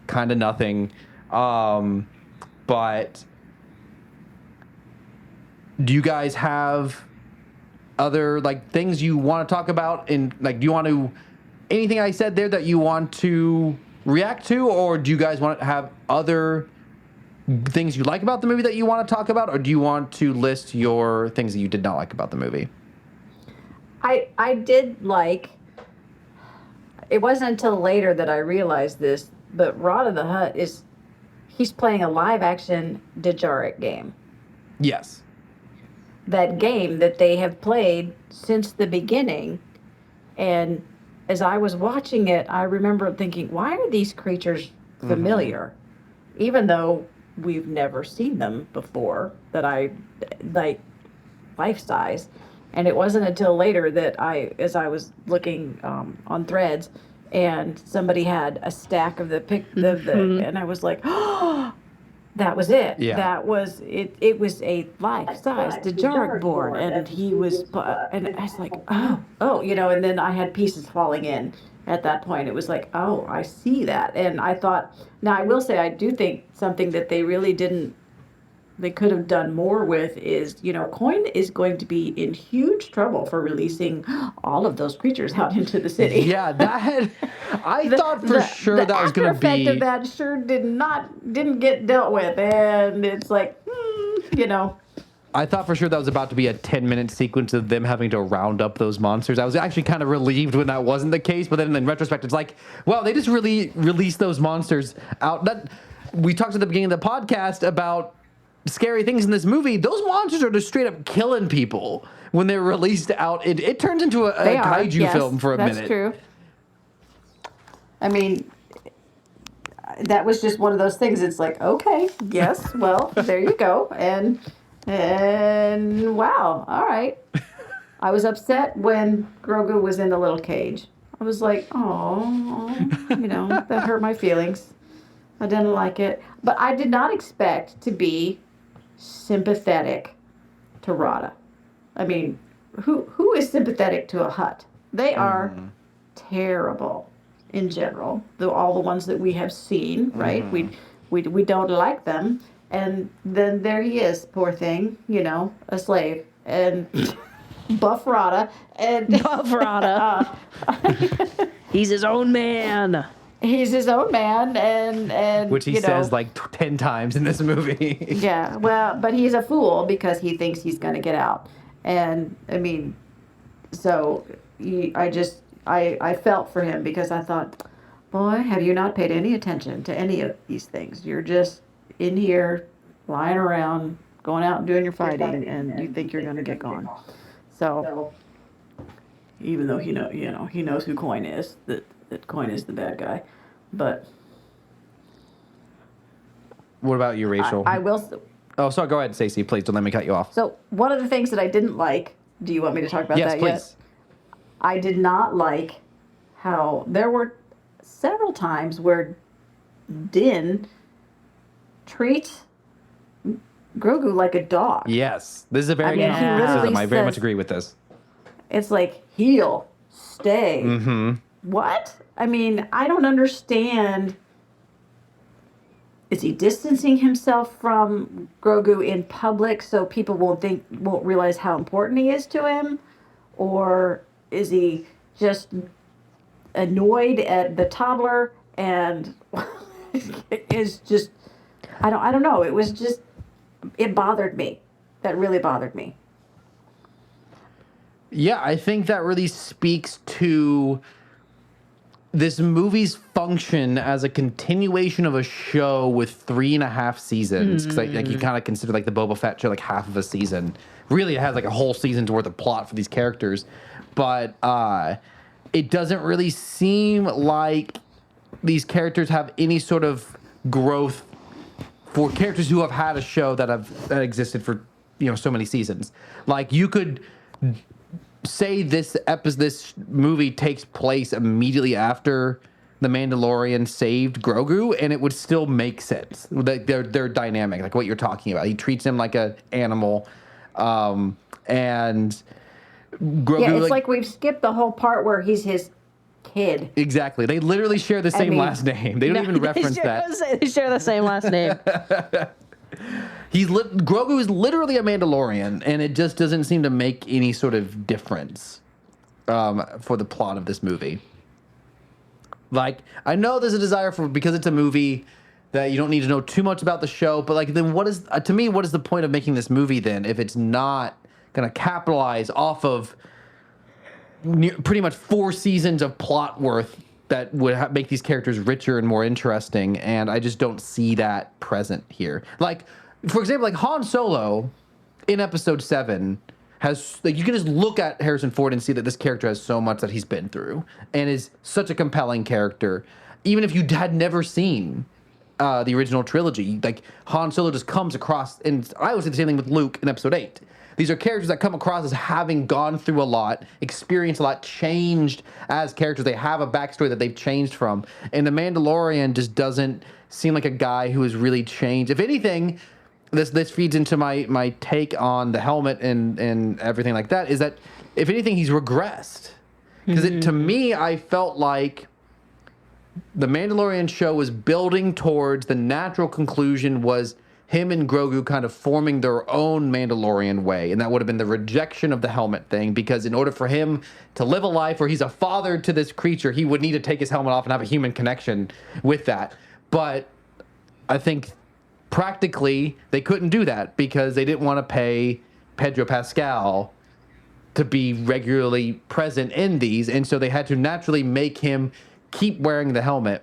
kind of nothing. But do you guys have other like things you want to talk about? And like, do you want to anything I said there that you want to react to, or do you guys want to have other things you like about the movie that you want to talk about, or do you want to list your things that you did not like about the movie? I did like. It wasn't until later that I realized this, but Rod of the Hutt he's playing a live action Dejarik game. Yes. That game that they have played since the beginning. And as I was watching it, I remember thinking, why are these creatures familiar? Even though we've never seen them before, that I like life size. And it wasn't until later that as I was looking on Threads, and somebody had a stack of and I was like, oh, that was it. Yeah. That was it. It was a life-size Dejarik board, and he was, and I was like, oh, and then I had pieces falling in. At that point, it was like, oh, I see that, and I thought. Now, I will say, I do think something that they really didn't. They could have done more with is, Coin is going to be in huge trouble for releasing all of those creatures out into the city. Yeah, I thought for sure that was going to be. The effect of that sure didn't get dealt with, and it's like, I thought for sure that was about to be a 10-minute sequence of them having to round up those monsters. I was actually kind of relieved when that wasn't the case, but then in retrospect, it's like, well, they just really released those monsters out. We talked at the beginning of the podcast about scary things in this movie, those monsters are just straight up killing people when they're released out. It turns into a kaiju film for a minute. That's true. I mean, that was just one of those things. It's like, okay, yes, well, there you go. And wow, all right. I was upset when Grugoo was in the little cage. I was like, oh, that hurt my feelings. I didn't like it. But I did not expect to be sympathetic to Rada. I mean, who is sympathetic to a Hutt? They are terrible in general. All the ones that we have seen, right? We don't like them. And then there he is, poor thing, a slave. And Buff Rada. And Buff Rada. He's his own man. He's his own man, and which he says like 10 times in this movie. Yeah, well, but he's a fool because he thinks he's going to get out. And, I mean, so I felt for him because I thought, boy, have you not paid any attention to any of these things? You're just in here, lying around, going out and doing your fighting, and you think you're going to get gone. So, even though he knows who Coin is, that Coin is the bad guy, but what about you, Rachel? I will. Oh, sorry. Go ahead, Stacey. Please don't let me cut you off. So one of the things that I didn't like. Do you want me to talk about that please. yet? I did not like how there were several times where Din treats Grugoo like a dog. Yes, this is a very good he criticism. literally I very says- much agree with this. It's like, heel, stay. Mm-hmm. What? I mean, I don't understand. Is he distancing himself from Grugoo in public so people won't realize how important he is to him? Or is he just annoyed at the toddler and is just I don't know. It was just it bothered me. That really bothered me. Yeah, I think that really speaks to this movie's function as a continuation of a show with 3.5 seasons. Because like you kind of consider like the Boba Fett show like half of a season. Really, it has like a whole season's worth of plot for these characters. But it doesn't really seem like these characters have any sort of growth for characters who have had a show that existed for so many seasons. Like you could say this movie takes place immediately after the Mandalorian saved Grugoo, and it would still make sense. They're dynamic, like what you're talking about. He treats him like an animal, and Grugoo. Yeah, it's like we've skipped the whole part where he's his kid. Exactly. They literally share the same last name. They don't even reference that. They share the same last name. Grugoo is literally a Mandalorian, and it just doesn't seem to make any sort of difference for the plot of this movie. Like, I know there's a desire because it's a movie that you don't need to know too much about the show, but like, then what is the point of making this movie then if it's not going to capitalize off of pretty much 4 seasons of plot worth that would make these characters richer and more interesting, and I just don't see that present here. Like, for example, like Han Solo in Episode 7 has, like, you can just look at Harrison Ford and see that this character has so much that he's been through and is such a compelling character. Even if you had never seen the original trilogy, like, Han Solo just comes across, and I would say the same thing with Luke in Episode 8. These are characters that come across as having gone through a lot, experienced a lot, changed as characters. They have a backstory that they've changed from. And the Mandalorian just doesn't seem like a guy who has really changed. If anything, this feeds into my take on the helmet and everything like that, is that, if anything, he's regressed. Because to me, I felt like the Mandalorian show was building towards the natural conclusion was him and Grugoo kind of forming their own Mandalorian way, and that would have been the rejection of the helmet thing, because in order for him to live a life where he's a father to this creature, he would need to take his helmet off and have a human connection with that. But I think practically they couldn't do that because they didn't want to pay Pedro Pascal to be regularly present in these, and so they had to naturally make him keep wearing the helmet.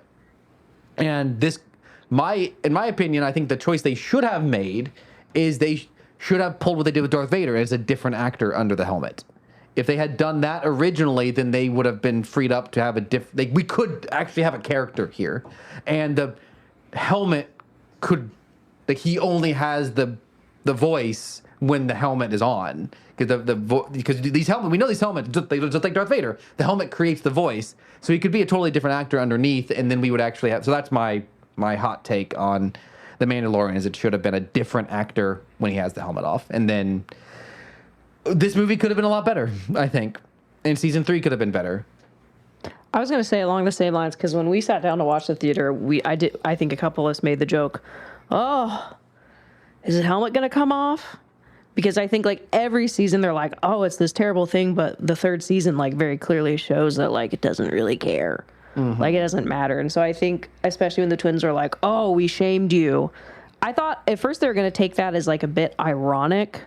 And this, in my opinion, I think the choice they should have made is they should have pulled what they did with Darth Vader as a different actor under the helmet. If they had done that originally, then they would have been freed up to have a different. Like, we could actually have a character here, and the helmet could. Like, he only has the voice when the helmet is on, because these helmets, we know these helmets just like Darth Vader. The helmet creates the voice, so he could be a totally different actor underneath, and then we would actually have. So that's my hot take on the Mandalorian, is it should have been a different actor when he has the helmet off, and then. This movie could have been a lot better, I think. And season 3 could have been better. I was going to say along the same lines, because when we sat down to watch the theater, I think a couple of us made the joke, oh, is the helmet going to come off? Because I think, like, every season they're like, oh, it's this terrible thing, but the third season, like, very clearly shows that, like, it doesn't really care. Mm-hmm. Like, it doesn't matter. And so I think, especially when the twins are like, oh, we shamed you. I thought at first they were going to take that as, like, a bit ironic.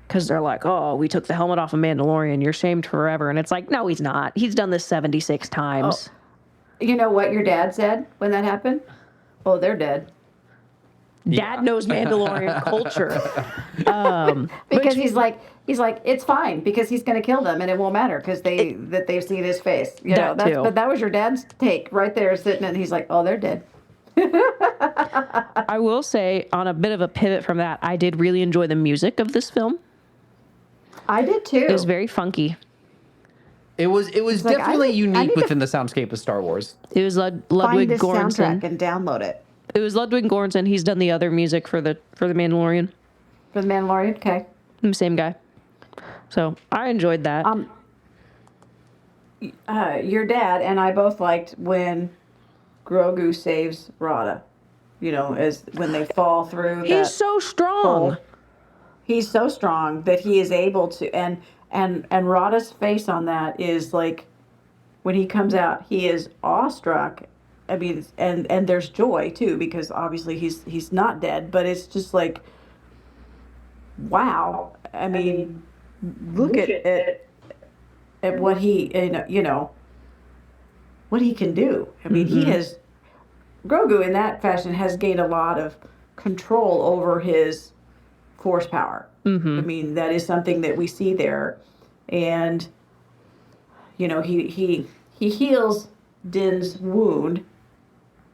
Because they're like, oh, we took the helmet off of Mandalorian. You're shamed forever. And it's like, no, he's not. He's done this 76 times. Oh. You know what your dad said when that happened? Oh, they're dead. Dad knows Mandalorian culture. Because he's like, it's fine because he's going to kill them and it won't matter because they've seen his face. You know, but that was your dad's take right there sitting and he's like, oh, they're dead. I will say, on a bit of a pivot from that, I did really enjoy the music of this film. I did too. It was very funky. It was definitely unique within the soundscape of Star Wars. It was Ludwig find this Göransson. Soundtrack and download it. It was Ludwig Göransson. He's done the other music for the Mandalorian. For the Mandalorian, okay. Same guy. So I enjoyed that. Your dad and I both liked when Grugoo saves Rada. You know, as when they fall through. He's so strong. Hole. He's so strong that he is able to, and Rada's face on that is like, when he comes out, he is awestruck. I mean, and there's joy too, because obviously he's not dead, but it's just like, wow. I mean, look at what he, you know, what he can do. I mean, he has, Grugoo in that fashion has gained a lot of control over his force power. I mean, that is something that we see there. And, you know, he heals Din's wound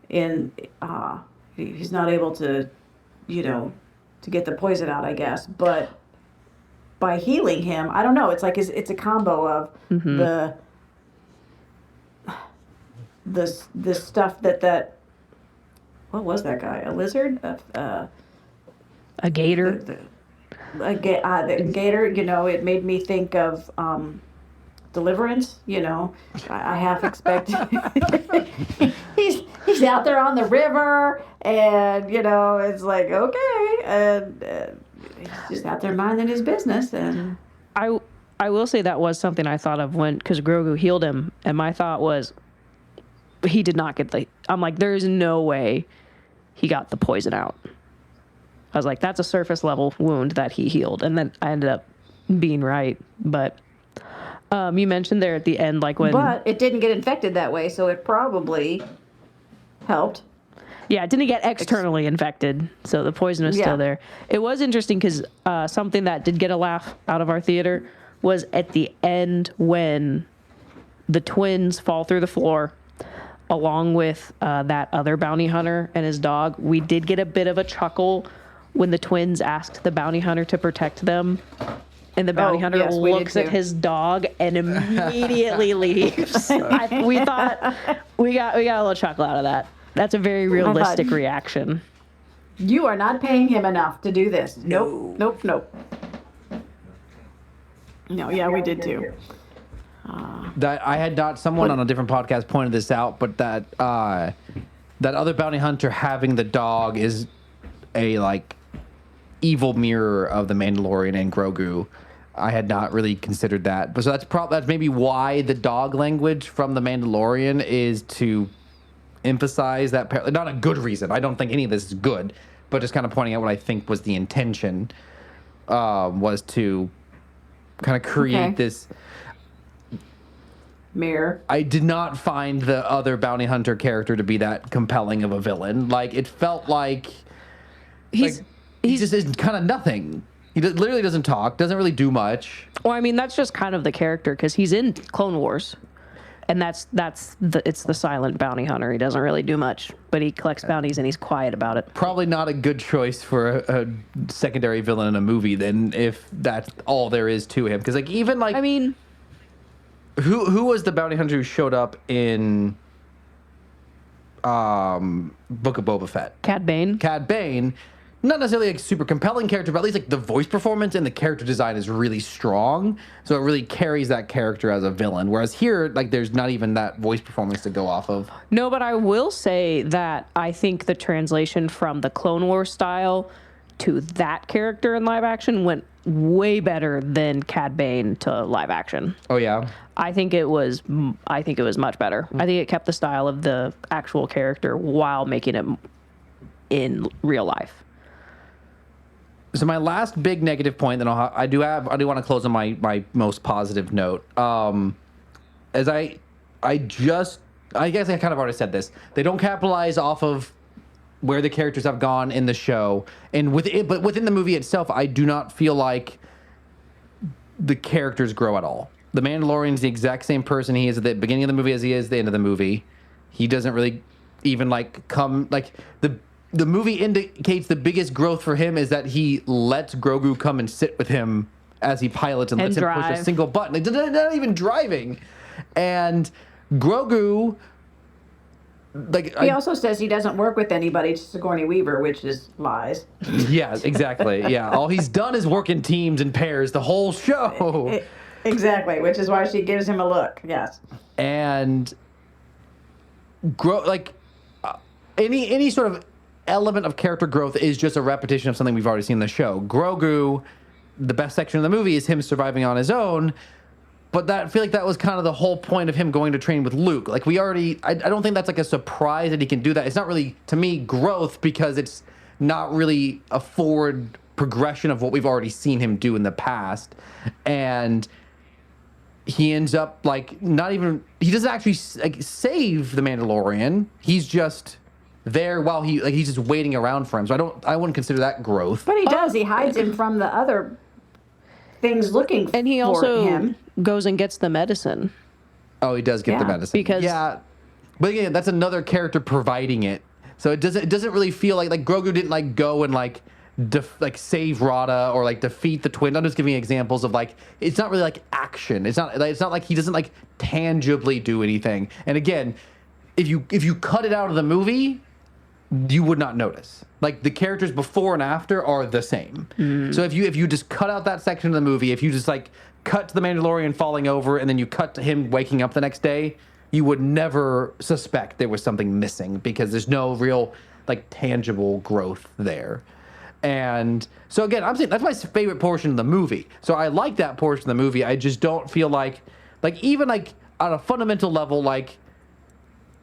in, he's not able to, you know, to get the poison out, I guess, but by healing him, I don't know, it's like, it's a combo of the stuff that what was that guy? A lizard? A gator? The gator, you know, it made me think of Deliverance, you know. I half expected he's out there on the river and, you know, it's like, okay, and he's just out there minding his business. And I will say that was something I thought of because Grugoo healed him, and my thought was he did not get I'm like, there's no way he got the poison out. I was like, that's a surface level wound that he healed. And then I ended up being right. But you mentioned there at the end, like when... But it didn't get infected that way, so it probably helped. Yeah, it didn't get externally infected, so the poison was still there. It was interesting because something that did get a laugh out of our theater was at the end when the twins fall through the floor along with that other bounty hunter and his dog. We did get a bit of a chuckle when the twins asked the bounty hunter to protect them. And the bounty hunter looks at his dog and immediately leaves. We thought we got a little chuckle out of that. That's a very realistic reaction. You are not paying him enough to do this. Nope. No, yeah, we did too. That I had not. Someone on a different podcast pointed this out, but that other bounty hunter having the dog is a like evil mirror of the Mandalorian and Grugoo. I had not really considered that, but so that's maybe why the dog language from the Mandalorian is to emphasize that. Not a good reason. I don't think any of this is good, but just kind of pointing out what I think was the intention was to kind of create this mirror. I did not find the other bounty hunter character to be that compelling of a villain. Like, it felt like he just is kind of nothing. He literally doesn't talk, doesn't really do much. Well, I mean, that's just kind of the character because he's in Clone Wars, and it's the silent bounty hunter. He doesn't really do much, but he collects bounties and he's quiet about it. Probably not a good choice for a secondary villain in a movie. Then, if that's all there is to him, because like even like I mean, who was the bounty hunter who showed up in Book of Boba Fett? Cad Bane. Cad Bane. Not necessarily a super compelling character, but at least like the voice performance and the character design is really strong. So it really carries that character as a villain. Whereas here, like there's not even that voice performance to go off of. No, but I will say that I think the translation from the Clone Wars style to that character in live action went way better than Cad Bane to live action. Oh yeah. I think it was much better. I think it kept the style of the actual character while making it in real life. So my last big negative point, then I do want to close on my most positive note. As I guess I kind of already said this. They don't capitalize off of where the characters have gone in the show, and but within the movie itself, I do not feel like the characters grow at all. The Mandalorian's the exact same person he is at the beginning of the movie as he is at the end of the movie. He doesn't really even the movie indicates the biggest growth for him is that he lets Grugoo come and sit with him as he pilots and lets him push a single button. They're not even driving. And Grugoo, he also says he doesn't work with anybody, just Sigourney Weaver, which is lies. Yeah, exactly. Yeah, all he's done is work in teams and pairs the whole show. Exactly, which is why she gives him a look. Yes. And any sort of element of character growth is just a repetition of something we've already seen in the show. Grugoo, the best section of the movie is him surviving on his own, but I feel like that was kind of the whole point of him going to train with Luke. Like I don't think that's like a surprise that he can do that. It's not really, to me, growth because it's not really a forward progression of what we've already seen him do in the past. And he ends up he doesn't actually save the Mandalorian. He's just there while he's just waiting around for him. So I wouldn't consider that growth. But he does. He hides him from the other things looking for him. And he also goes and gets the medicine. Oh, he does get the medicine. Because but again, that's another character providing it. So it doesn't really feel like Grogu didn't go and save Rada or defeat the twins. I'm just giving examples of it's not really action. It's not like he doesn't tangibly do anything. And again, if you cut it out of the movie, you would not notice. The characters before and after are the same. Mm. So if you just cut out that section of the movie, if you just cut to the Mandalorian falling over and then you cut to him waking up the next day, you would never suspect there was something missing because there's no real tangible growth there. And so again, I'm saying that's my favorite portion of the movie. So I like that portion of the movie. I just don't feel even on a fundamental level,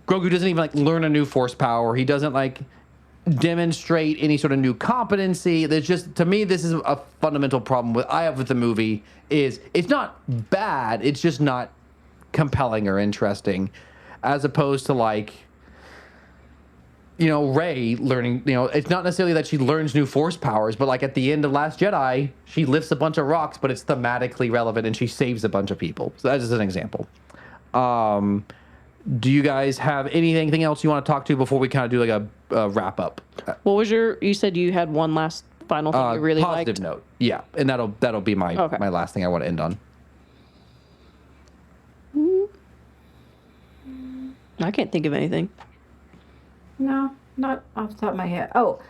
Grogu doesn't even learn a new force power. He doesn't demonstrate any sort of new competency. There's just, to me, this is a fundamental problem I have with the movie is it's not bad. It's just not compelling or interesting, as opposed to Rey learning. It's not necessarily that she learns new force powers, but at the end of Last Jedi, she lifts a bunch of rocks, but it's thematically relevant and she saves a bunch of people. So that's just an example. Do you guys have anything else you want to talk to before we kind of do a wrap up? What was you said you had one last final thing you really liked? Positive note. Yeah. And that'll be my last thing I want to end on. I can't think of anything. No, not off the top of my head. Oh,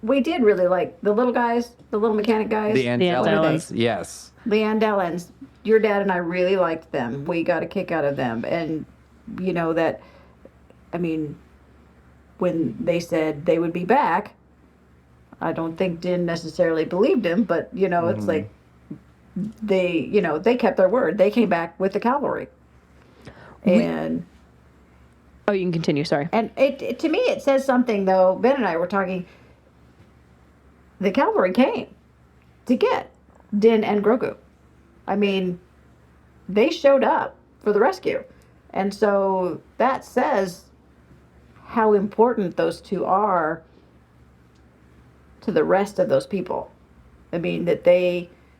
we did really like the little guys, the little mechanic guys. The Andellans. Yes. The Andellans. Your dad and I really liked them. We got a kick out of them. And when they said they would be back, I don't think Din necessarily believed him, but it's they kept their word. They came back with the cavalry. And oh, you can continue, sorry. And it to me it says something though. Ben and I were talking. The cavalry came to get Din and Grugoo. They showed up for the rescue. And so that says how important those two are to the rest of those people. I mean,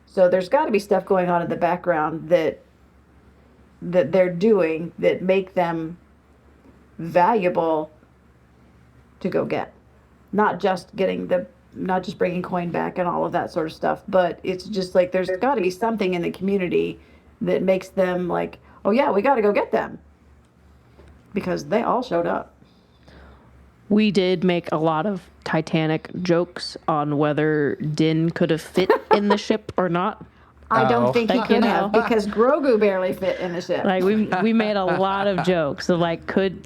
so there's got to be stuff going on in the background that they're doing that make them valuable to go get. Not just bringing coin back and all of that sort of stuff, but it's just like there's got to be something in the community that makes them like, oh yeah, we got to go get them, because they all showed up. We did make a lot of Titanic jokes on whether Din could have fit in the ship or not. I don't think he Like, could have, because Grugoo barely fit in the ship. Like we made a lot of jokes. So like could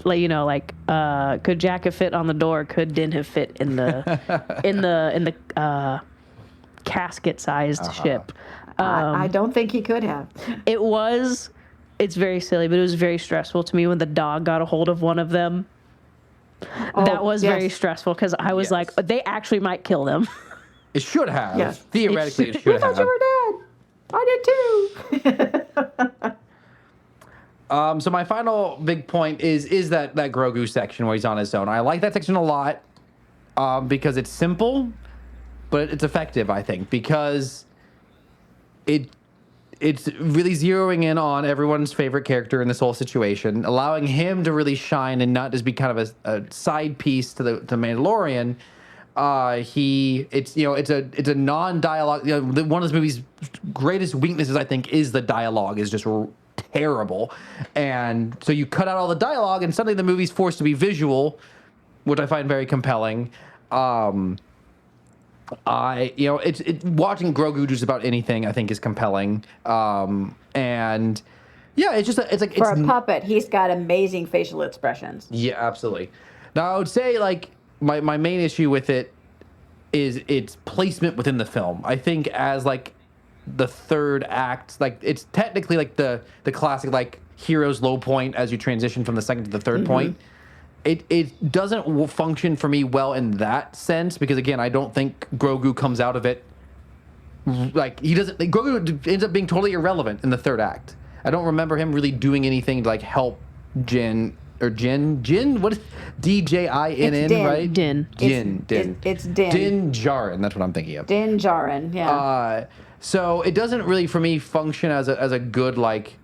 Jack have fit on the door? Could Din have fit in the casket sized ship? I don't think he could have. It's very silly, but it was very stressful to me when the dog got a hold of one of them. That was very stressful, because I was like, they actually might kill them. It should have. Yes. Theoretically, it I should thought have. you were dead. I did too. So my final big point is that Grugoo section where he's on his own. I like that section a lot because it's simple, but it's effective, I think, because it's really zeroing in on everyone's favorite character in this whole situation, allowing him to really shine and not just be kind of a side piece to the Mandalorian. It's a non-dialogue. One of this movie's greatest weaknesses, I think, is the dialogue is just terrible, and so you cut out all the dialogue, and suddenly the movie's forced to be visual, which I find very compelling. Watching Grugoo just about anything I think is compelling. And yeah, it's like For a puppet, he's got amazing facial expressions. Yeah, absolutely. Now I would say like my main issue with it is its placement within the film. I think as like the third act, like it's technically like the classic like hero's low point as you transition from the second to the third point. It doesn't function for me well in that sense, because again, I don't think Grugoo comes out of it like he doesn't. Like, Grugoo ends up being totally irrelevant in the third act. I don't remember him really doing anything to like help Jin. What is Djinn, right? Din. It's Din. Din Djarin, that's what I'm thinking of. Din Djarin, yeah. So it doesn't really for me function as a good like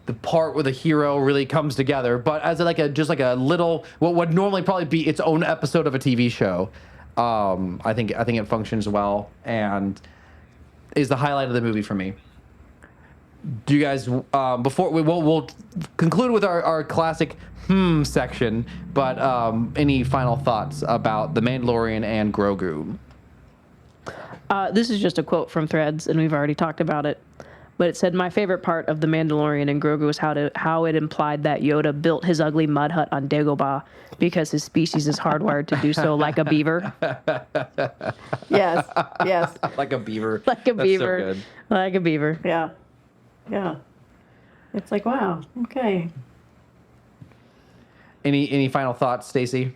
the part where the hero really comes together, but as just like a little what would normally probably be its own episode of a TV show. I think it functions well and is the highlight of the movie for me. Do you guys before we'll conclude with our classic section, but any final thoughts about The Mandalorian and Grugoo? This is just a quote from Threads, and we've already talked about it. But it said, "My favorite part of The Mandalorian and Grugoo was how it implied that Yoda built his ugly mud hut on Dagobah because his species is hardwired to do so like a beaver." Yes. Like a beaver. Like a That's beaver. So good. Like a beaver. Yeah. It's like, wow, okay. Any final thoughts, Stacey?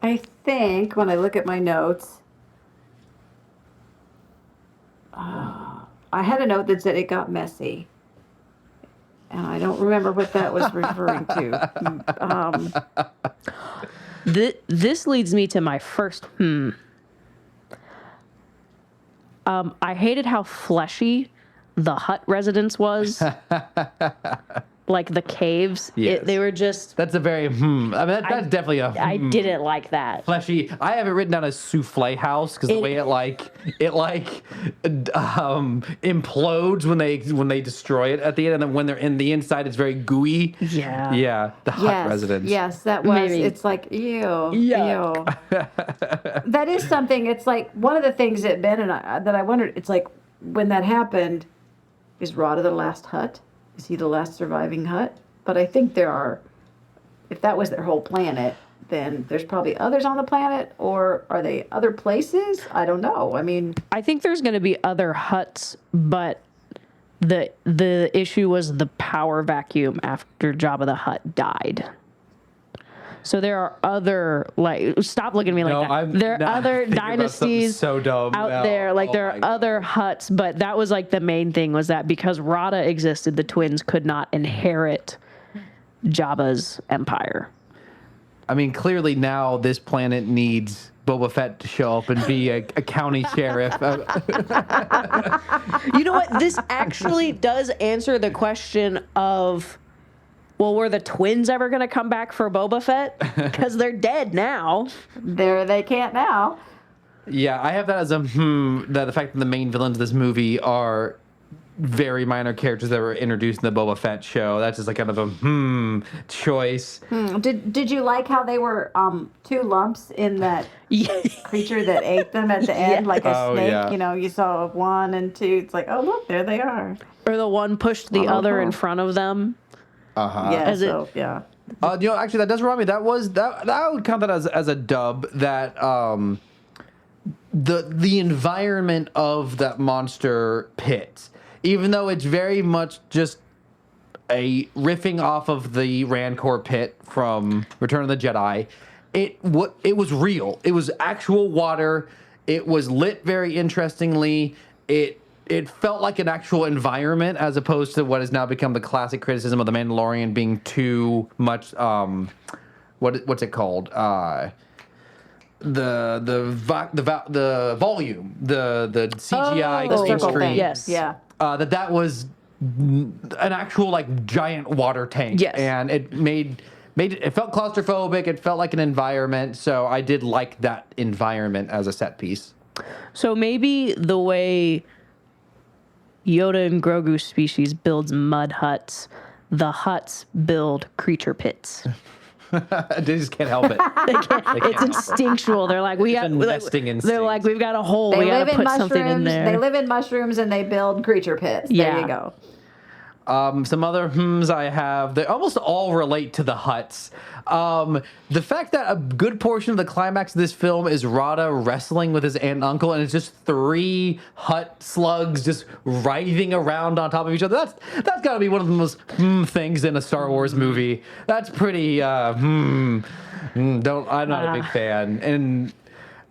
I think when I look at my notes, I had a note that said it got messy. And I don't remember what that was referring to. This leads me to my first I hated how fleshy the hut residence was. Like the caves. Yes. They were just... That's a very I mean, that's definitely a I didn't like that. fleshy. I have it written down as souffle house because the way it implodes when they destroy it at the end, and then when they're in the inside, it's very gooey. Yeah. Yeah, the hut residence. Yes, that was. Maybe. It's like, ew. Yuck. Ew. That is something. It's like one of the things that Ben and I wondered. It's like when that happened, is Rada the last hut? Is he the last surviving hut? But I think there are. If that was their whole planet, then there's probably others on the planet, or are they other places? I don't know. I mean, I think there's going to be other huts, but the issue was the power vacuum after Jabba the Hutt died. So there are other, like, stop looking at me like that. There are other dynasties so dumb out there. Like, there are other huts, but that was like the main thing was that because Rada existed, the twins could not inherit Jabba's empire. I mean, clearly now this planet needs Boba Fett to show up and be a county sheriff. You know what? This actually does answer the question of, well, were the twins ever going to come back for Boba Fett? Because they're dead now. They can't now. Yeah, I have that as the fact that the main villains of this movie are very minor characters that were introduced in the Boba Fett show. That's just like kind of a choice. Did you like how they were two lumps in that Yeah. creature that ate them at the end, like a snake? Yeah. You know, you saw 1 and 2. It's like, oh look, there they are. Or the one pushed the other in front of them. Yeah. Yeah. Actually, that does remind me. That I would count that as a dub. That the environment of that monster pit, even though it's very much just a riffing off of the Rancor pit from Return of the Jedi, it was real. It was actual water. It was lit very interestingly. It felt like an actual environment as opposed to what has now become the classic criticism of The Mandalorian being too much, what's it called? The volume, the CGI the green circle screen. thing. Yes. Yeah. That was an actual like giant water tank. Yes. And it made it felt claustrophobic. It felt like an environment. So I did like that environment as a set piece. So maybe the way Yoda and Grogu species builds mud huts, the huts build creature pits. They just can't help it. It's instinctual. They're like, a nesting instinct. They're like, we've got a hole. They We got live to in put something in mushrooms. there. They live in mushrooms and they build creature pits. There Yeah. you go. Some other I have, they almost all relate to the huts. The fact that a good portion of the climax of this film is Rada wrestling with his aunt and uncle, and it's just 3 hut slugs just writhing around on top of each other. That's got to be one of the most things in a Star Wars movie. That's pretty. I'm not a big fan, and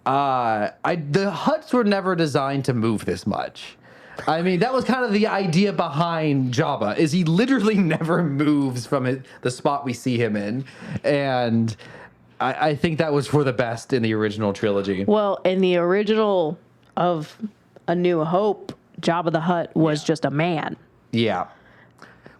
the huts were never designed to move this much. I mean, that was kind of the idea behind Jabba, is he literally never moves from the spot we see him in. And I think that was for the best in the original trilogy. Well, in the original of A New Hope, Jabba the Hutt was just a man. Yeah.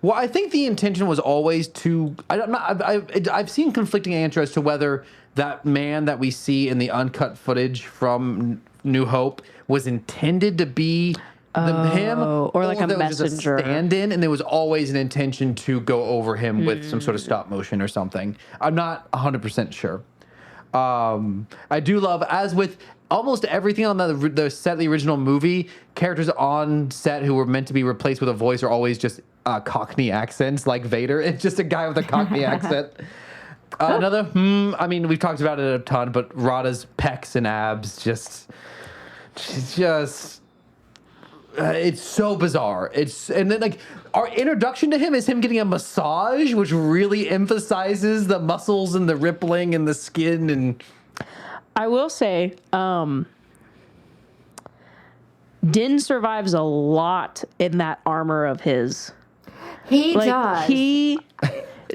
Well, I think the intention was always to... I've seen conflicting answers as to whether that man that we see in the uncut footage from New Hope was intended to be... him, or like a there was just messenger. a stand-in, and there was always an intention to go over him with some sort of stop motion or something. I'm not 100% sure. I do love, as with almost everything on the set of the original movie, characters on set who were meant to be replaced with a voice are always just Cockney accents, like Vader. It's just a guy with a Cockney accent. Another, I mean, we've talked about it a ton, but Rada's pecs and abs just it's so bizarre. And then like our introduction to him is him getting a massage, which really emphasizes the muscles and the rippling and the skin. And I will say, Din survives a lot in that armor of his. He does.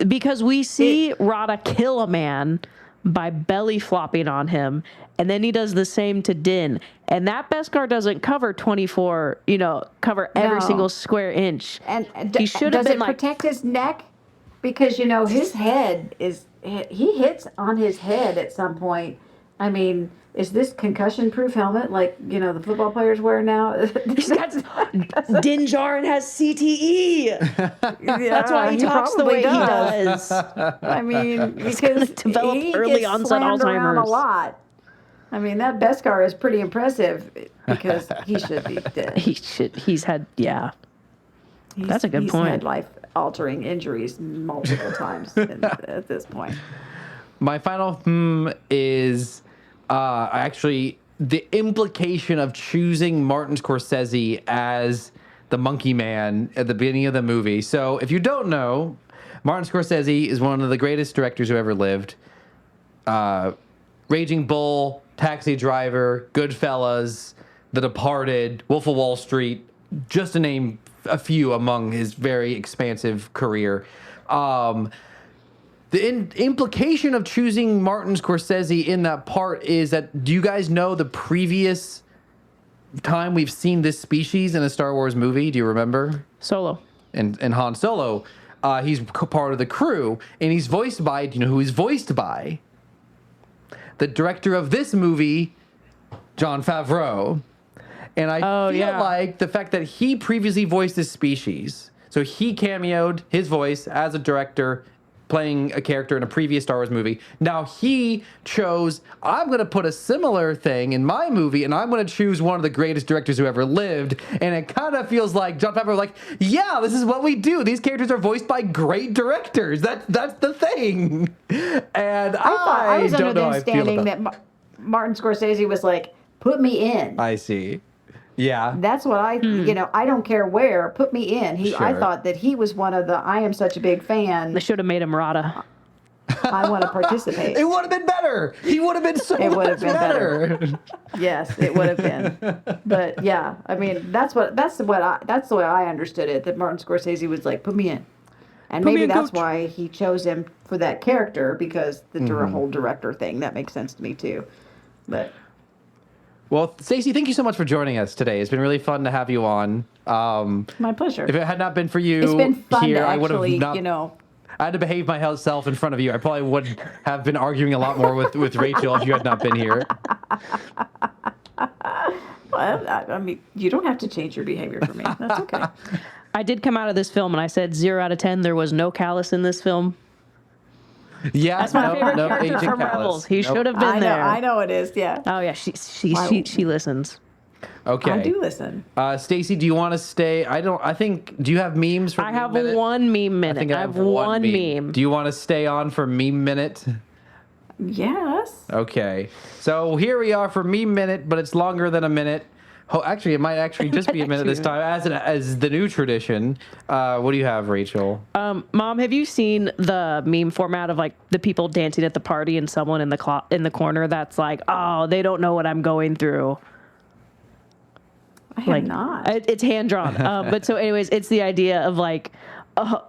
Because we see Rada kill a man by belly flopping on him, and then he does the same to Din. And that Beskar doesn't cover cover every single square inch. And he should have does been it protect his neck? Because, his head he hits on his head at some point. I mean, is this concussion-proof helmet like, the football players wear now? Din Djarin has CTE. That's why he talks the way he does. I mean, because develop he early gets onset slammed around a Alzheimer's. lot. I mean, that Beskar is pretty impressive because he should be dead. He's had, yeah. That's a good He's point. had life-altering injuries multiple times at this point. my final is actually the implication of choosing Martin Scorsese as the Monkey Man at the beginning of the movie. So if you don't know, Martin Scorsese is one of the greatest directors who ever lived. Raging Bull, Taxi Driver, Goodfellas, The Departed, Wolf of Wall Street, just to name a few among his very expansive career. implication of choosing Martin Scorsese in that part is that, do you guys know the previous time we've seen this species in a Star Wars movie? Do you remember? Solo. And Han Solo, he's part of the crew, and he's voiced by, do you know who he's voiced by? The director of this movie, Jon Favreau. And I feel like the fact that he previously voiced this species, so he cameoed his voice as a director playing a character in a previous Star Wars movie. Now he chose, I'm going to put a similar thing in my movie, and I'm going to choose one of the greatest directors who ever lived. And it kind of feels like Jon Favreau was like, yeah, this is what we do. These characters are voiced by great directors. That's the thing. And I was don't under know the how I feel understanding about that Martin Scorsese was like, put me in. I see. Yeah. That's what I, I don't care where, put me in. I Sure. thought that he was one of the, I am such a big fan, They should have made him Rada. I want to participate. It would have been better. He would have been so It would much have been better. Yes, it would have been. But yeah, I mean, that's the way I understood it, that Martin Scorsese was like, put me in. And Put me maybe in, that's coach. why he chose him for that character, because the whole director thing, that makes sense to me too. But Well, Stacey, thank you so much for joining us today. It's been really fun to have you on. my pleasure. If it had not been for you It's been fun here, to I would have actually, not. I had to behave myself in front of you. I probably would have been arguing a lot more with Rachel if you had not been here. Well, I mean, you don't have to change your behavior for me. That's okay. I did come out of this film and I said 0 out of 10. There was no Callus in this film. Yeah, That's my favorite character Agent from Callus. Rebels. He Nope. should have been there. I know it is. Yeah, Oh yeah, she listens. Okay. I do listen. Stacey, do you want to stay? Do you have memes for I Meme have Minute? one meme minute. think I have one meme. Do you want to stay on for Meme Minute? Yes. Okay. So here we are for Meme Minute, but it's longer than a minute. Oh, actually, it might actually just be a minute this time, as the new tradition. What do you have, Rachel? Mom, have you seen the meme format of like the people dancing at the party and someone in the corner that's like, oh, they don't know what I'm going through. I have not. It's hand drawn. But so, anyways, it's the idea of like,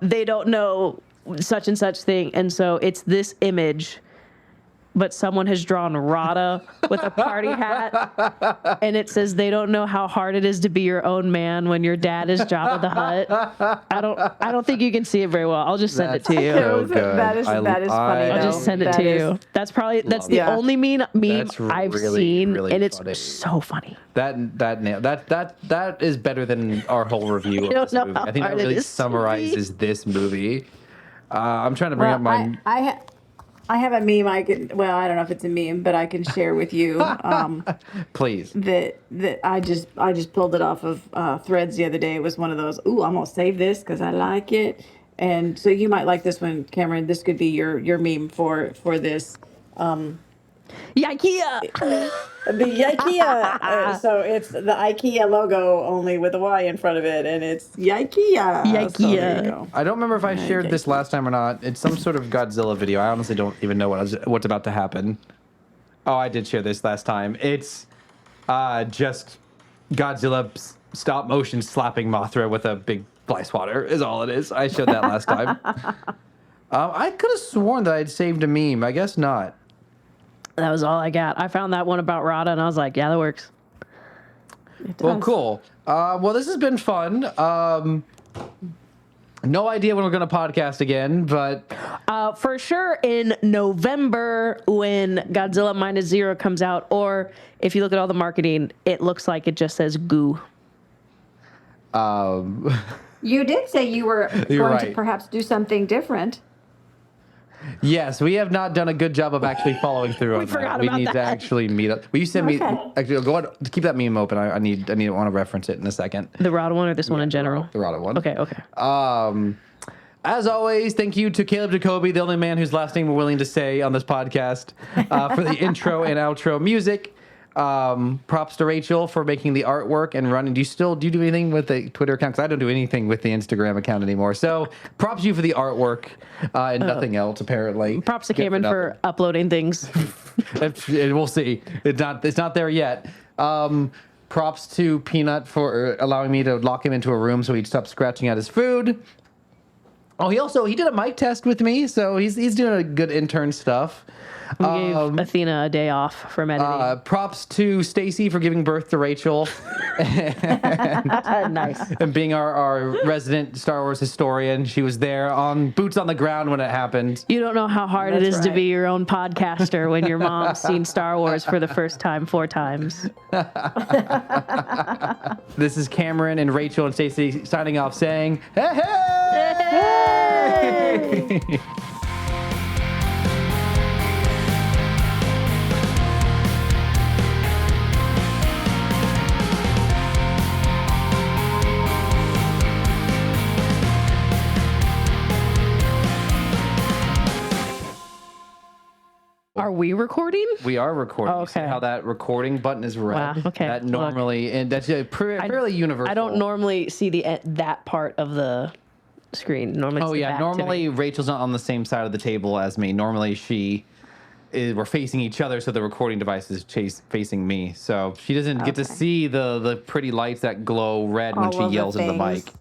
they don't know such and such thing, and so it's this image. But someone has drawn Rada with a party hat, and it says they don't know how hard it is to be your own man when your dad is Jabba the Hutt. I don't think you can see it very well. I'll just send it to you. So good. That is funny. I'll just send it to you. That's the Yeah. only meme That's I've really, seen, really and it's funny. so funny. That is better than our whole review I of this don't know movie. how I think that hard it really is to summarizes this movie. I'm trying to bring up my. I have a meme I don't know if it's a meme, but I can share with you. Please. That I just pulled it off of Threads the other day. It was one of those, ooh, I'm gonna save this because I like it. And so you might like this one, Cameron. This could be your meme for this. IKEA. The IKEA. So it's the IKEA logo only with a Y in front of it, and it's IKEA. IKEA. So there you go. I don't remember if I shared this last time or not. It's some sort of Godzilla video. I honestly don't even know what's about to happen. Oh, I did share this last time. It's just Godzilla stop motion slapping Mothra with a big fly swatter is all it is. I showed that last time. I could have sworn that I'd saved a meme. I guess not. That was all I got. I found that one about Rada, and I was like, yeah, that works. Well, cool. Well, this has been fun. No idea when we're going to podcast again, but For sure in November when Godzilla Minus Zero comes out, or if you look at all the marketing, it looks like it just says goo. You did say you were You're going right. to perhaps do something different. yes, we have not done a good job of actually following through on forgot that. We about need to that. actually meet up. Will you send me? Okay. Actually, go ahead. Keep that meme open. I want to reference it in a second. The Rada one or this one in general? The Rada one. Okay. As always, thank you to Caleb Jacoby, the only man whose last name we're willing to say on this podcast, for the intro and outro music. Props to Rachel for making the artwork and running. Do you do anything with the Twitter account? Because I don't do anything with the Instagram account anymore. So props to you for the artwork and nothing else, apparently. Props to Good Cameron for nothing. uploading things. We'll see. It's not there yet. Props to Peanut for allowing me to lock him into a room so he'd stop scratching at his food. Oh, he did a mic test with me, so he's doing a good intern stuff. We gave Athena a day off from editing. Props to Stacy for giving birth to Rachel Nice. and being our resident Star Wars historian. She was there on boots on the ground when it happened. You don't know how hard it That's is to right. be your own podcaster when your mom's seen Star Wars for the first time 4 times. This is Cameron and Rachel and Stacy signing off saying, hey, hey! Are we recording? We are recording. Oh, You see okay. how that recording button is red? Wow, okay. That Look. normally, and that's fairly universal. I don't normally see that part of the screen. Normally, Oh it's the yeah, back to me. normally Rachel's not on the same side of the table as me. Normally we're facing each other, so the recording device is facing me. So she doesn't get to Okay. see the pretty lights that glow red when All she of the yells in the things. mic.